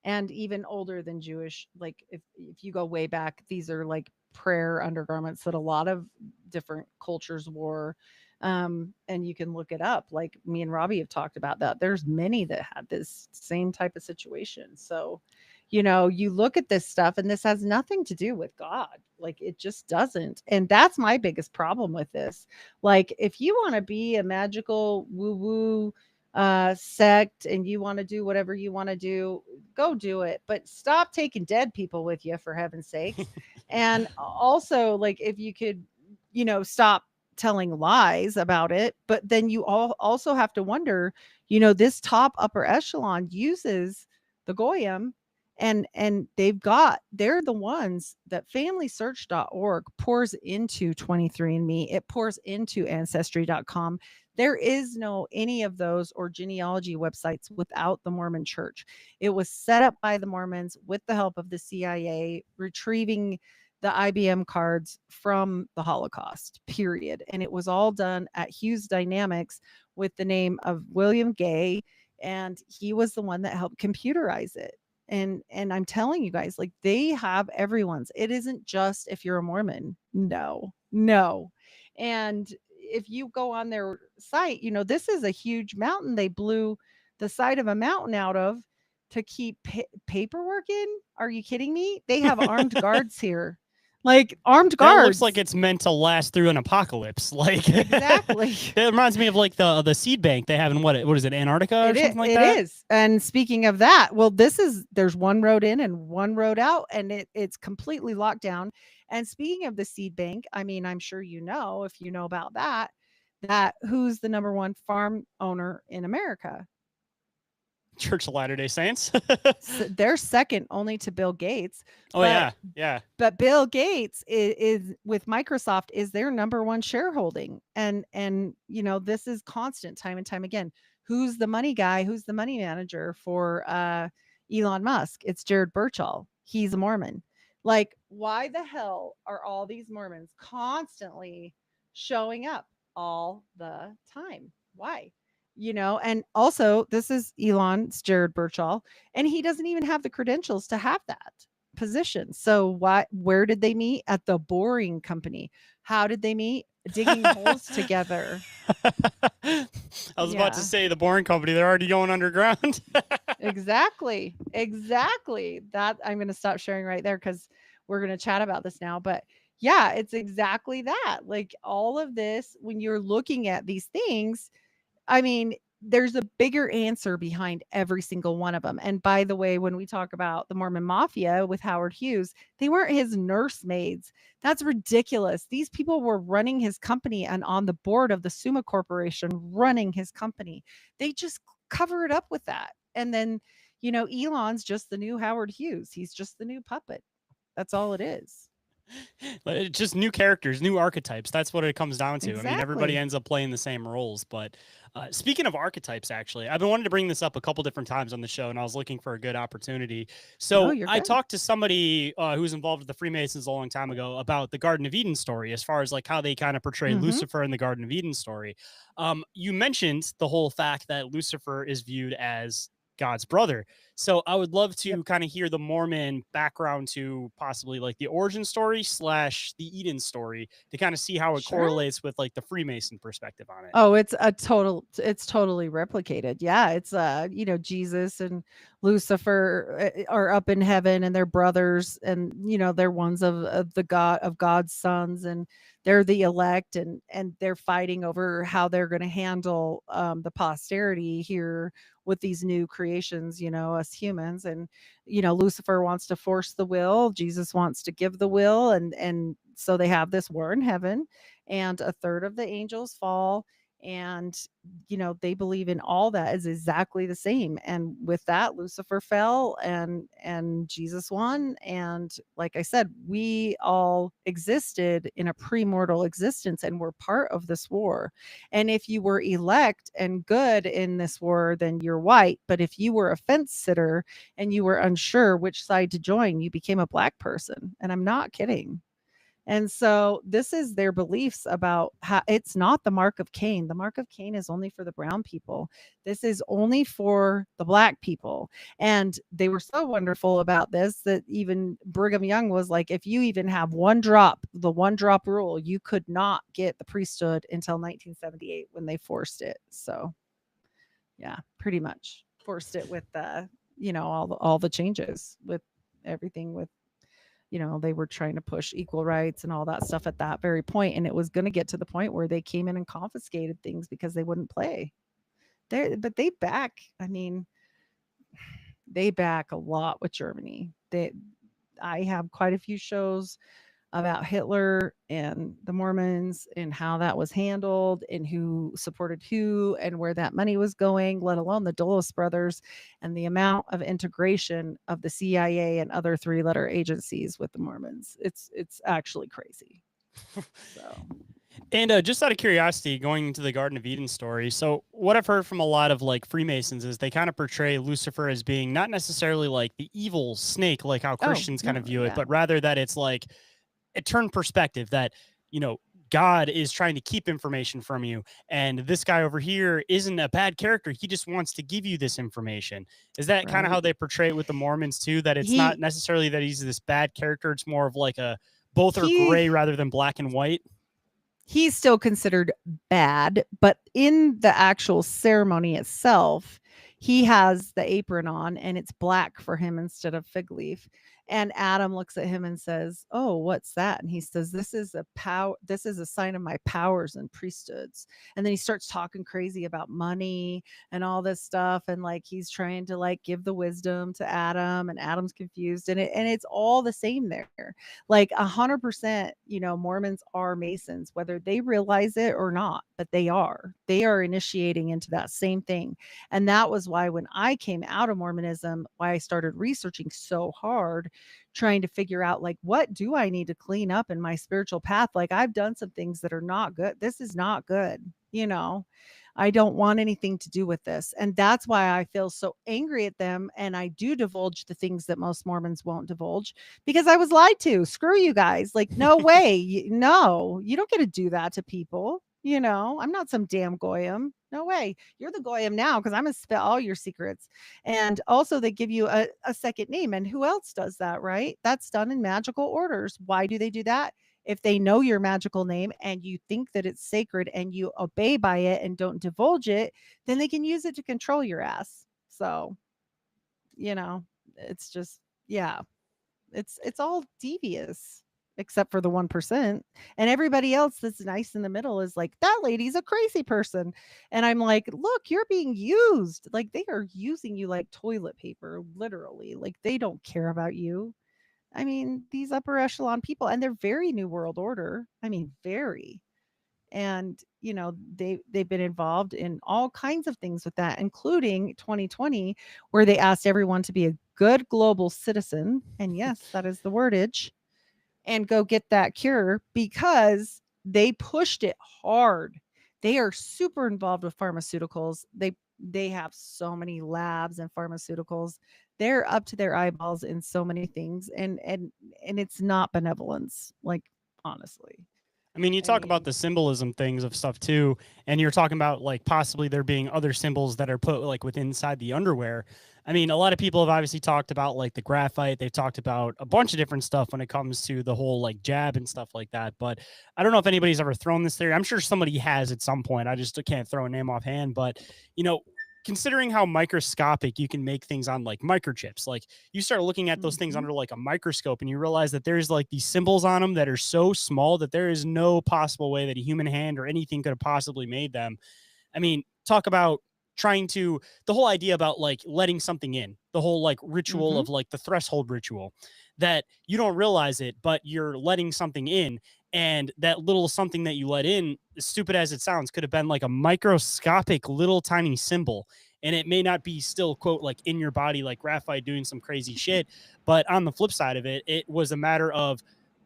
and even older than Jewish, like, if you go way back, these are, like, prayer undergarments that a lot of different cultures wore, and you can look it up, like, me and Robbie have talked about that. There's many that had this same type of situation, so, you look at this stuff, and this has nothing to do with God, like, it just doesn't, and that's my biggest problem with this. Like, if you wanna be a magical woo-woo, sect and you wanna do whatever you wanna do, go do it, but stop taking dead people with you for heaven's sakes. And also, like, if you could, stop telling lies about it, but then you also have to wonder, this top upper echelon uses the goyim, and they're the ones that FamilySearch.org pours into 23andMe. It pours into Ancestry.com. There is no any of those or genealogy websites without the Mormon Church. It was set up by the Mormons with the help of the CIA, retrieving the IBM cards from the Holocaust, period. And it was all done at Hughes Dynamics with the name of William Gay. And he was the one that helped computerize it. And I'm telling you guys, like, they have everyone's. It isn't just if you're a Mormon. No. No. And if you go on their site, this is a huge mountain they blew the side of a mountain out of to keep paperwork in. Are you kidding me? They have armed guards here. Like, armed That looks like guards. it's meant to last through an apocalypse. Like Exactly. it reminds me of like the seed bank they have in what is it, Antarctica or It is, something like it that? is. And speaking of that, well, there's one road in and one road out, and it's completely locked down. And speaking of the seed bank, I mean, I'm sure if you know about that, that who's the number one farm owner in America? Church of Latter-day Saints. They're second only to Bill Gates, Oh but yeah, yeah. but Bill Gates is with Microsoft is their number one shareholding. And this is constant time and time again. Who's the money guy? Who's the money manager for Elon Musk? It's Jared Birchall. He's a Mormon. Like, why the hell are all these Mormons constantly showing up all the time? Why? And also this is Elon's Jared Birchall, and he doesn't even have the credentials to have that position. So where did they meet? At the Boring Company. How did they meet? Digging holes together. I was about to Yeah. say the Boring Company. They're already going underground. Exactly. Exactly. That I'm going to stop sharing right there cuz we're going to chat about this now, but yeah, it's exactly that. Like, all of this, when you're looking at these things, I mean, there's a bigger answer behind every single one of them. And by the way, when we talk about the Mormon Mafia with Howard Hughes, they weren't his nursemaids. That's ridiculous. These people were running his company and on the board of the Summa Corporation running his company. They just cover it up with that. And then, Elon's just the new Howard Hughes. He's just the new puppet. That's all it is. But it's just new characters, new archetypes. That's what it comes down to. I mean, everybody Exactly. ends up playing the same roles. But speaking of archetypes, actually, I've been wanting to bring this up a couple different times on the show, and I was looking for a good opportunity. No, So you're I good. talked to somebody who was involved with the Freemasons a long time ago about the Garden of Eden story, as far as like how they kind of portray Mhm. Lucifer in the Garden of Eden story. You mentioned the whole fact that Lucifer is viewed as God's brother. So I would love Yep. to kind of hear the Mormon background to possibly like the origin story slash the Eden story to kind of see how it Sure. correlates with like the Freemason perspective on it. Oh, it's totally replicated. Yeah, it's Jesus and Lucifer are up in heaven and they're brothers and they're ones of the God of God's sons and they're the elect and they're fighting over how they're going to handle the posterity here with these new creations, us humans and Lucifer wants to force the will, Jesus wants to give the will and so they have this war in heaven and a third of the angels fall and they believe in all that is exactly the same and with that Lucifer fell and Jesus won and like I said we all existed in a premortal existence and we're part of this war and if you were elect and good in this war then you're white but if you were a fence sitter and you were unsure which side to join you became a black person and I'm not kidding and so this is their beliefs about how it's not the mark of Cain. The mark of Cain is only for the brown people. This is only for the black people. And they were so wonderful about this that even Brigham Young was like, if you even have one drop, the one drop rule, you could not get the priesthood until 1978 when they forced it. So yeah, pretty much forced it with all the changes with everything with they were trying to push equal rights and all that stuff at that very point, and it was going to get to the point where they came in and confiscated things because they wouldn't play. But they back. I mean, they back a lot with Germany. I have quite a few shows about Hitler and the Mormons and how that was handled and who supported who and where that money was going, let alone the Dulles brothers and the amount of integration of the CIA and other three-letter agencies with the Mormons. It's actually crazy. So, And just out of curiosity, going into the Garden of Eden story, so what I've heard from a lot of like Freemasons is they kind of portray Lucifer as being not necessarily like the evil snake, like how oh, Christians kind of no, view it, yeah, but rather that it's like a turned perspective that, you know, God is trying to keep information from you. And this guy over here isn't a bad character. He just wants to give you this information. Is that kind of right. how they portray it with the Mormons too? That it's not He necessarily that he's this bad character. It's more of like a both are he gray rather than black and white. he's still considered bad, but in the actual ceremony itself, he has the apron on and it's black for him instead of fig leaf. And Adam looks at him and says, "Oh, what's that?" And he says, This is a sign of my powers and priesthoods." And then he starts talking crazy about money and all this stuff and like he's trying to like give the wisdom to Adam and Adam's confused and it's all the same there. Like 100%, Mormons are Masons, whether they realize it or not, but they are. They are initiating into that same thing. And that was why when I came out of Mormonism, why I started researching so hard, trying to figure out like what do I need to clean up in my spiritual path? Like I've done some things that are not good. This is not good. I don't want anything to do with this. And that's why I feel so angry at them. And I do divulge the things that most Mormons won't divulge because I was lied to. Screw you guys. Like, no way. No, you don't get to do that to people. I'm not some damn goyim. No way. You're the goyim now because I'm going to spill all your secrets. And also, they give you a second name. And who else does that, right? That's done in magical orders. Why do they do that? If they know your magical name and you think that it's sacred and you obey by it and don't divulge it, then they can use it to control your ass. So, you know, it's just, yeah, it's all devious except for the 1%. And everybody else that's nice in the middle is like, that lady's a crazy person. And I'm like, look, you're being used. Like they are using you like toilet paper, literally. Like they don't care about you. I mean, these upper echelon people, and they're very New World Order. I mean, very. And they've been involved in all kinds of things with that, including 2020, where they asked everyone to be a good global citizen, and yes, that is the wordage, and go get that cure because they pushed it hard. They are super involved with pharmaceuticals. They have so many labs and pharmaceuticals. They're up to their eyeballs in so many things, and it's not benevolence, like, honestly. I mean, you I talk about mean, the symbolism things of stuff too, and you're talking about like possibly there being other symbols that are put like within inside the underwear. I mean, a lot of people have obviously talked about like the graphite. They've talked about a bunch of different stuff when it comes to the whole like jab and stuff like that. But I don't know if anybody's ever thrown this theory. I'm sure somebody has at some point. I just can't throw a name offhand. But you know, considering how microscopic you can make things on like microchips, like you start looking at those things mhm. under like a microscope and you realize that there's like these symbols on them that are so small that there is no possible way that a human hand or anything could have possibly made them. I mean, talk about trying to the whole idea about like letting something in, the whole like ritual Mhm. of like the threshold ritual that you don't realize it, but you're letting something in. And that little something that you let in, as stupid as it sounds, could have been like a microscopic little tiny symbol. And it may not be still, quote, like in your body, like graphite doing some crazy shit. But on the flip side of it, it was a matter of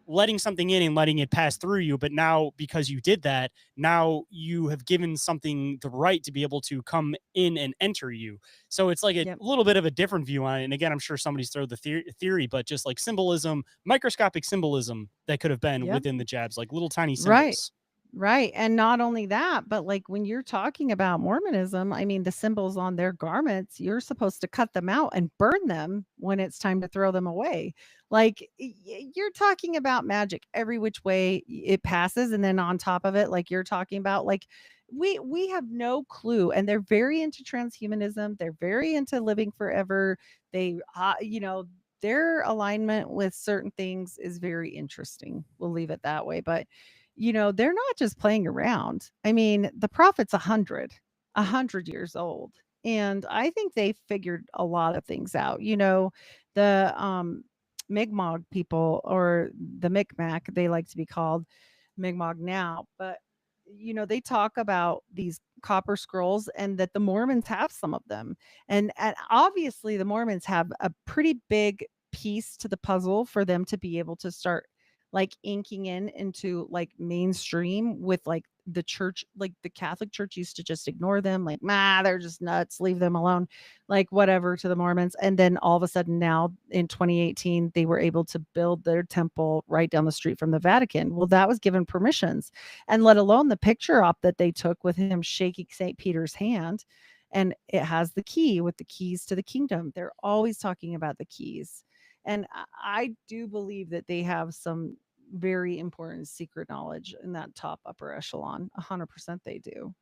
letting something in and letting it pass through you. But now, because you did that, now you have given something the right to be able to come in and enter you. So it's like a Yep. little bit of a different view on it. And again, I'm sure somebody's thrown the theory, but just like symbolism, microscopic symbolism that could have been Yep. within the jabs, like little tiny Right. symbols. Right, and not only that, but, like, when you're talking about Mormonism, I mean, the symbols on their garments, you're supposed to cut them out and burn them when it's time to throw them away. Like, you're talking about magic every which way it passes, and then on top of it, like you're talking about, like, we have no clue, and they're very into transhumanism, they're very into living forever. They, their alignment with certain things is very interesting. We'll leave it that way, but they're not just playing around. I mean, the prophet's 100 years old. And I think they figured a lot of things out. The Mi'kmaq people, or the Micmac, they like to be called Mi'kmaq now, but they talk about these copper scrolls and that the Mormons have some of them. And obviously the Mormons have a pretty big piece to the puzzle for them to be able to start like inking into like mainstream with like the church. Like the Catholic Church used to just ignore them, like, they're just nuts, leave them alone, like whatever, to the Mormons. And then all of a sudden now in 2018 they were able to build their temple right down the street from the Vatican. Well, that was given permissions, and let alone the picture op that they took with him shaking St. Peter's hand, and it has the key with the keys to the kingdom. They're always talking about the keys. And I do believe that they have some very important secret knowledge in that top upper echelon. 100% they do.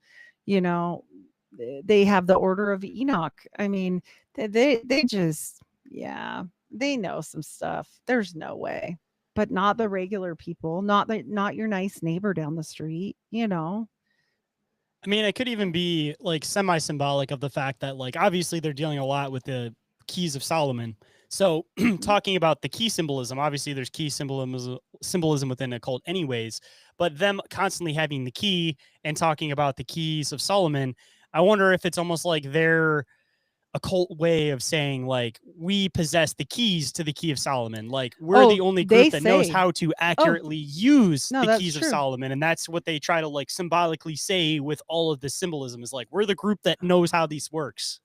You know, they have the Order of Enoch. I mean, they just, yeah, they know some stuff. There's no way. But not the regular people, not your nice neighbor down the street. I mean, it could even be like semi symbolic of the fact that, like, obviously they're dealing a lot with the keys of Solomon. So, Mhm. talking about the key symbolism, obviously there's key symbolism within a cult, anyways. But them constantly having the key and talking about the keys of Solomon, I wonder if it's almost like they're occult way of saying like we possess the keys to the key of Solomon. Like we're the Oh, only group they that knows say. how to Oh, accurately use no, the that's keys of true. Solomon. And that's what they try to like symbolically say with all of the symbolism is like we're the group that knows how this works.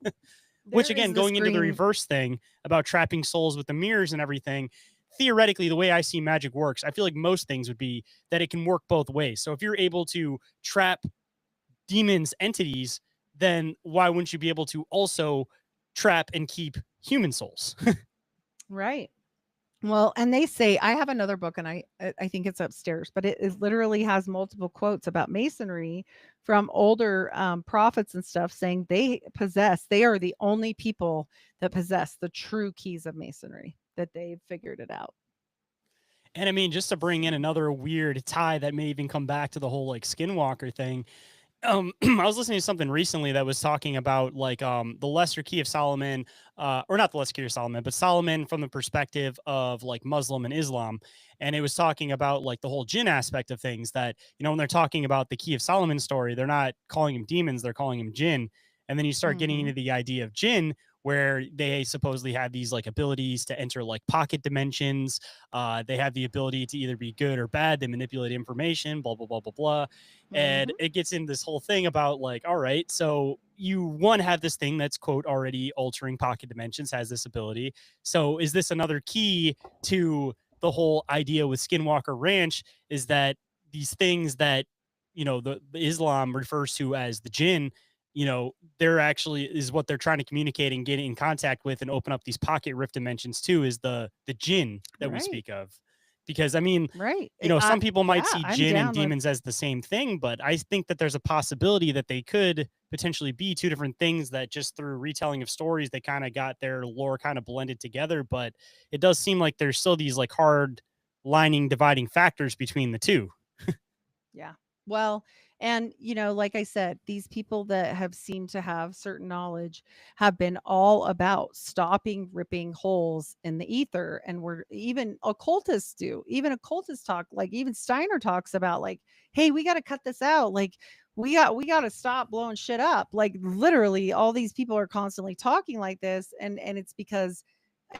Which There again, is this going into the green. reverse thing about trapping souls with the mirrors and everything, theoretically, the way I see magic works, I feel like most things would be that it can work both ways. So if you're able to trap demons entities, then why wouldn't you be able to also trap and keep human souls? Right. Well, and they say, I have another book, and I think it's upstairs, but it literally has multiple quotes about masonry from older prophets and stuff, saying they are the only people that possess the true keys of masonry, that they've figured it out. And I mean, just to bring in So, another weird tie that may even come back to the whole like skinwalker thing, I was listening to something recently that was talking about like the Lesser Key of Solomon, or not the Lesser Key of Solomon, but Solomon from the perspective of like Muslim and Islam, and it was talking about like the whole jinn aspect of things. That when they're talking about the Key of Solomon story, they're not calling him demons, they're calling him jinn. And then you start getting Mm-hmm. into the idea of jinn, where they supposedly have these like abilities to enter like pocket dimensions. They have the ability to either be good or bad. They manipulate information. Blah blah blah blah blah. Mm-hmm. And it gets in this whole thing about like, all right, so you one have this thing that's quote already altering pocket dimensions, has this ability. So is this another key to the whole idea with Skinwalker Ranch? Is that these things that the Islam refers to as the jinn, they're actually is what they're trying to communicate and get in contact with and open up these pocket rift dimensions too, is the jinn that we Right. speak of. Because I mean, Right. some people might Yeah, see I'm jinn and down with. demons as the same thing, but I think that there's a possibility that they could potentially be two different things that just through retelling of stories, they kind of got their lore kind of blended together. But it does seem like there's still these like hard lining dividing factors between the two. Yeah. Well, and like I said, these people that have seemed to have certain knowledge have been all about stopping ripping holes in the ether. And we're even occultists do. Even occultists talk, like even Steiner talks about like, hey, we got to cut this out. Like we got to stop blowing shit up. Like literally all these people are constantly talking like this. And it's because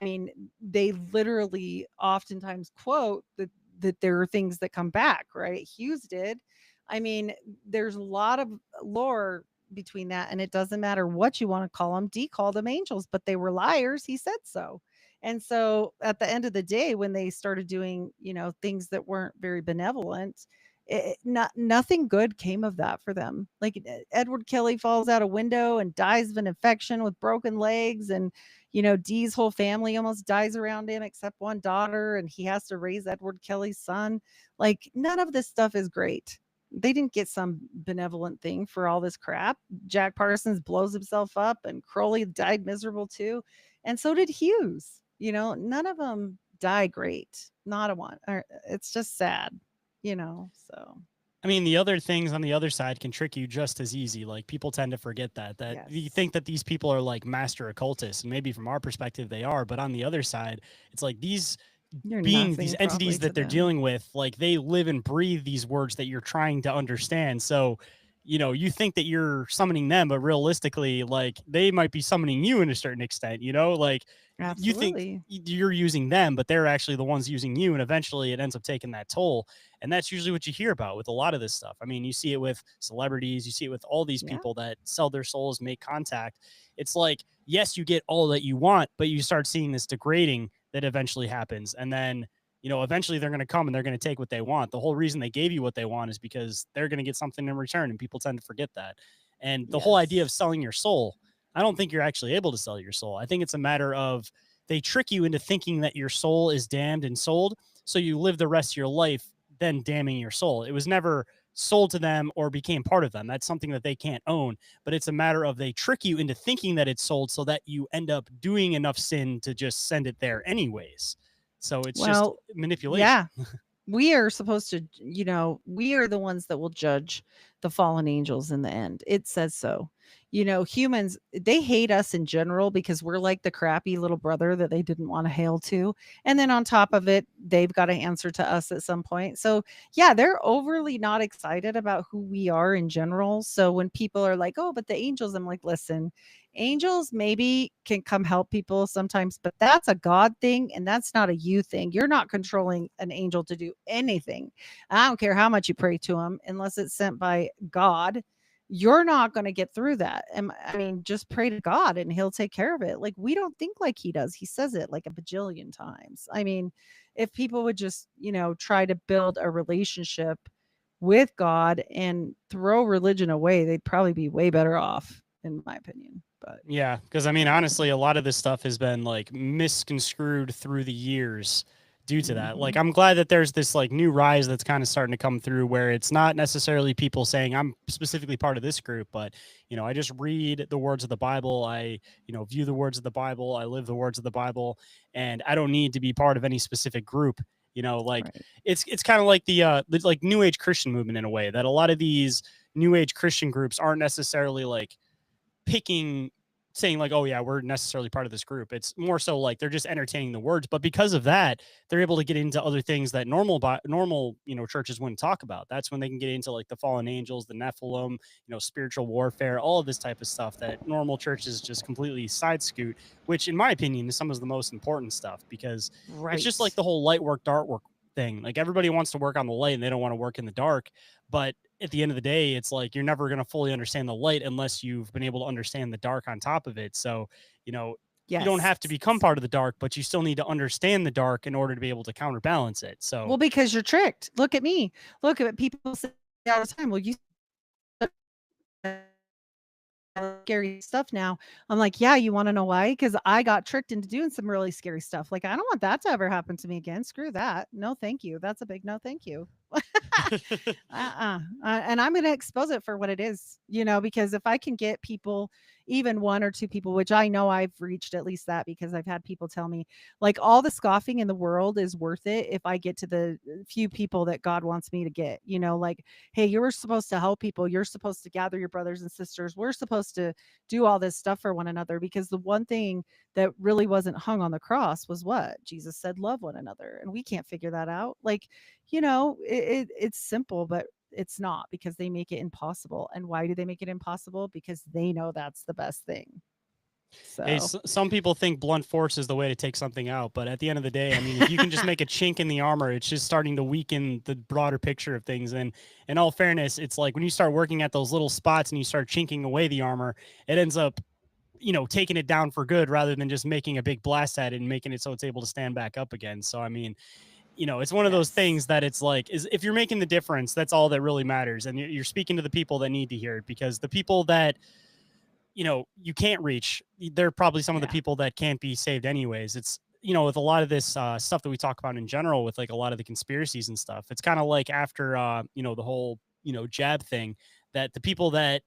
I mean, they literally oftentimes quote that there are things that come back, right? Hughes did. I mean, there's a lot of lore between that, and it doesn't matter what you want to call them. D called them angels, but they were liars. He said so. And so at the end of the day, when they started doing, things that weren't very benevolent, nothing good came of that for them. Like Edward Kelly falls out a window and dies of an infection with broken legs, and Dee's whole family almost dies around him except one daughter, and he has to raise Edward Kelly's son. Like, none of this stuff is great. They didn't get some benevolent thing for all this crap. Jack Parsons blows himself up, and Crowley died miserable too. And so did Hughes. None of them die great. Not a one. It's just sad, so. I mean, the other things on the other side can trick you just as easy. Like people tend to forget that you Yes. think that these people are like master occultists, and maybe from our perspective they are, but on the other side, it's like these You're beings, these nothing entities probably to that they're them. dealing with, like they live and breathe these words that you're trying to understand. So, you think that you're summoning them, but realistically, like they might be summoning you in a certain extent, like you think Absolutely. you're using them, but they're actually the ones using you. And eventually it ends up taking that toll. And that's usually what you hear about with a lot of this stuff. I mean, you see it with celebrities, you see it with all these Yeah. people that sell their souls, make contact. It's like, yes, you get all that you want, but you start seeing this degrading that eventually happens. And then, eventually they're going to come and they're going to take what they want. The whole reason they gave you what they want is because they're going to get something in return. And people tend to forget that. And the whole idea of Yes. selling your soul, I don't think you're actually able to sell your soul. I think it's a matter of they trick you into thinking that your soul is damned and sold. So you live the rest of your life then damning your soul. It was never sold to them or became part of them. That's something that they can't own. But it's a matter of they trick you into thinking that it's sold so that you end up doing enough sin to just send it there anyways. So it's just Well, manipulation. yeah. We are supposed to, we are the ones that will judge the fallen angels in the end. It says so. Humans, they hate us in general because we're like the crappy little brother that they didn't want to hail to. And then on top of it, they've got to answer to us at some point. So, yeah, they're overly not excited about who we are in general. So when people are like, oh, but the angels, I'm like, listen, angels maybe can come help people sometimes, but that's a God thing and that's not a you thing. You're not controlling an angel to do anything. I don't care how much you pray to him unless it's sent by God. You're not going to get through that. And I mean, just pray to God and he'll take care of it. Like we don't think like he does. He says it like a bajillion times. I mean, if people would just, try to build a relationship with God and throw religion away, they'd probably be way better off, in my opinion. But Yeah, because I mean, honestly, a lot of this stuff has been like misconstrued through the years due to that. Like, mhm. I'm glad that there's this like new rise that's kind of starting to come through where it's not necessarily people saying I'm specifically part of this group, but I just read the words of the Bible. I, view the words of the Bible. I live the words of the Bible, and I don't need to be part of any specific group. Like Right. it's kind of like the like New Age Christian movement in a way that a lot of these new age Christian groups aren't necessarily like picking saying like, oh yeah, we're necessarily part of this group. It's more so like they're just entertaining the words, but because of that, they're able to get into other things that normal churches wouldn't talk about. That's when they can get into like the fallen angels, the Nephilim, spiritual warfare, all of this type of stuff that normal churches just completely side scoot, which in my opinion is some of the most important stuff, because it's just like Right. the whole light work dark work thing. Like everybody wants to work on the light and they don't want to work in the dark, but at the end of the day, it's like you're never going to fully understand the light unless you've been able to understand the dark on top of it. So, you know, you don't Yes. have to become part of the dark, but you still need to understand the dark in order to be able to counterbalance it. So, Well, because you're tricked. Look at me. Look at people say all the time. Well, you scary stuff now. I'm like, yeah, you want to know why? Because I got tricked into doing some really scary stuff. Like, I don't want that to ever happen to me again. Screw that. No, thank you. That's a big no, thank you. And I'm going to expose it for what it is, because if I can get people, even one or two people, which I know I've reached at least that, because I've had people tell me, like, all the scoffing in the world is worth it if I get to the few people that God wants me to get, like, hey, you're supposed to help people. You're supposed to gather your brothers and sisters. We're supposed to do all this stuff for one another, because the one thing that really wasn't hung on the cross was what Jesus said: love one another. And we can't figure that out. Like, it's simple, but it's not, because they make it impossible. And why do they make it impossible? Because they know that's the best thing. hey, So, some people think blunt force is the way to take something out, but at the end of the day, I mean, if you can just make a chink in the armor, it's just starting to weaken the broader picture of things. And in all fairness, it's like when you start working at those little spots and you start chinking away the armor, it ends up taking it down for good rather than just making a big blast at it and making it so it's able to stand back up again. So I mean, it's one of those yes. things that it's like, is if you're making the difference, that's all that really matters. And you're speaking to the people that need to hear it, because the people that you can't reach, they're probably some of the Yeah. people that can't be saved anyways. It's with a lot of this stuff that we talk about in general, with like a lot of the conspiracies and stuff, it's kind of like after the whole jab thing, that the people that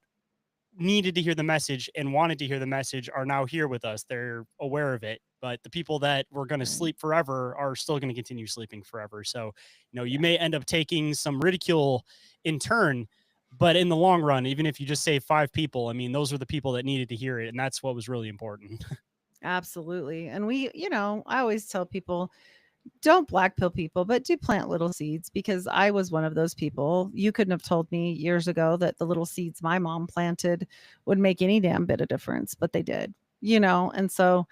needed to hear the message and wanted to hear the message are now here with us. They're aware of it. But the people that were going to Right. sleep forever are still going to continue sleeping forever. So, you Yeah. may end up taking some ridicule in turn, but in the long run, even if you just save 5 people, I mean, those are the people that needed to hear it. And that's what was really important. Absolutely. And I always tell people, don't black pill people, but do plant little seeds, because I was one of those people. You couldn't have told me years ago that the little seeds my mom planted would make any damn bit of difference, but they did, And so,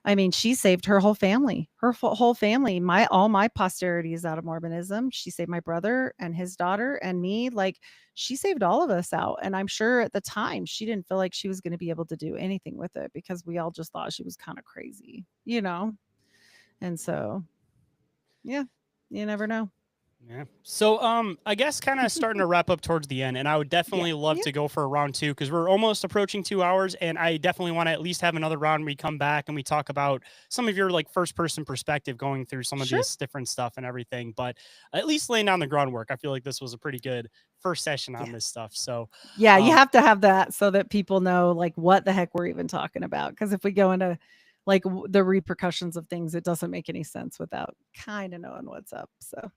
I mean, she saved her whole family, whole family. All my posterity is out of Mormonism. She saved my brother and his daughter and me. Like, she saved all of us out. And I'm sure at the time she didn't feel like she was going to be able to do anything with it, because we all just thought she was kind of crazy. And so, yeah, you never know. Yeah. So I guess kind of starting to wrap up towards the end, and I would Yeah, definitely love yeah, to go for a round two, because we're almost approaching 2 hours, and I definitely want to at least have another round where we come back and we talk about some of your like first person perspective going through some of sure. this different stuff and everything. But at least laying down the groundwork, I feel like this was a pretty good first session on Yeah. this stuff. So Yeah, you um have to have that so that people know, like, what the heck we're even talking about. Because if we go into, like, the repercussions of things, it doesn't make any sense without kind of knowing what's up. So,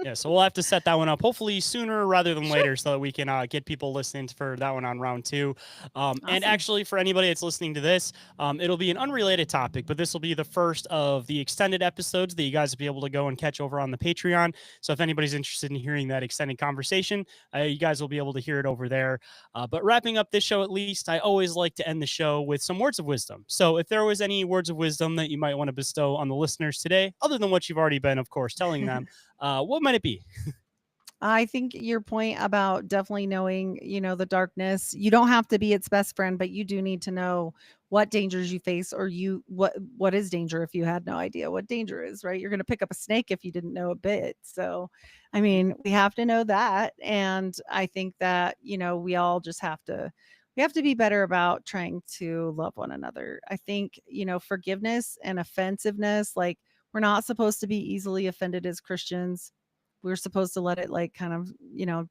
Yeah, so we'll have to set that one up hopefully sooner rather than sure. later, so that we can get people listening for that one on round two. And Awesome. actually, for anybody that's listening to this, it'll be an unrelated topic, but this will be the first of the extended episodes that you guys will be able to go and catch over on the Patreon. So if anybody's interested in hearing that extended conversation, you guys will be able to hear it over there. But wrapping up this show, at least, I always like to end the show with some words of wisdom. So if there was any words of wisdom that you might want to bestow on the listeners today, other than what you've already been, of course, telling them, what might it be? I think your point about definitely knowing, the darkness, you don't have to be its best friend, but you do need to know what dangers you face, or what is danger if you had no idea what danger is, right? You're going to pick up a snake if you didn't know a bit. So, I mean, we have to know that. And I think that, we all just we have to be better about trying to love one another. I think, forgiveness and offensiveness, like, we're not supposed to be easily offended as Christians. We're supposed to let it, like, kind of,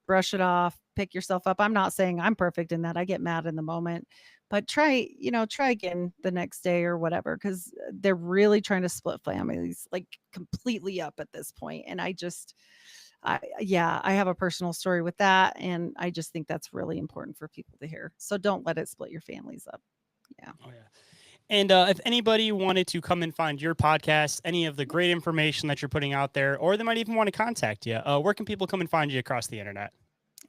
brush it off, pick yourself up. I'm not saying I'm perfect in that. I get mad in the moment, but try again the next day or whatever, because they're really trying to split families, like, completely up at this point. And yeah, I have a personal story with that, and I just think that's really important for people to hear. So don't let it split your families up. Yeah. Oh yeah. And if anybody wanted to come and find your podcast, any of the great information that you're putting out there, or they might even want to contact you, where can people come and find you across the internet?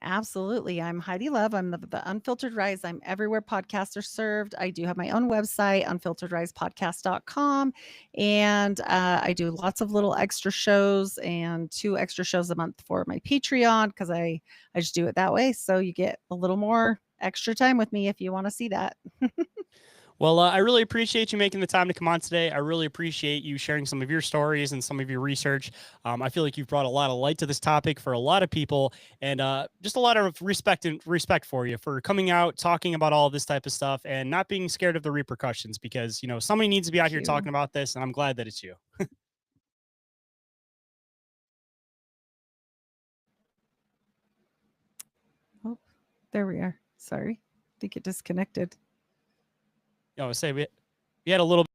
Absolutely. I'm Heidi Love. I'm the Unfiltered Rise. I'm everywhere podcasts are served. I do have my own website, unfilteredrisepodcast.com. And I do lots of little extra shows and 2 extra shows a month for my Patreon because I just do it that way. So you get a little more extra time with me if you want to see that. Well, I really appreciate you making the time to come on today. I really appreciate you sharing some of your stories and some of your research. I feel like you've brought a lot of light to this topic for a lot of people, and just a lot of respect for you for coming out, talking about all this type of stuff, and not being scared of the repercussions. Because somebody needs to be out Thank here you. talking about this, and I'm glad that it's you. Oh, there we are. Sorry. I think it disconnected. Say we had a little bit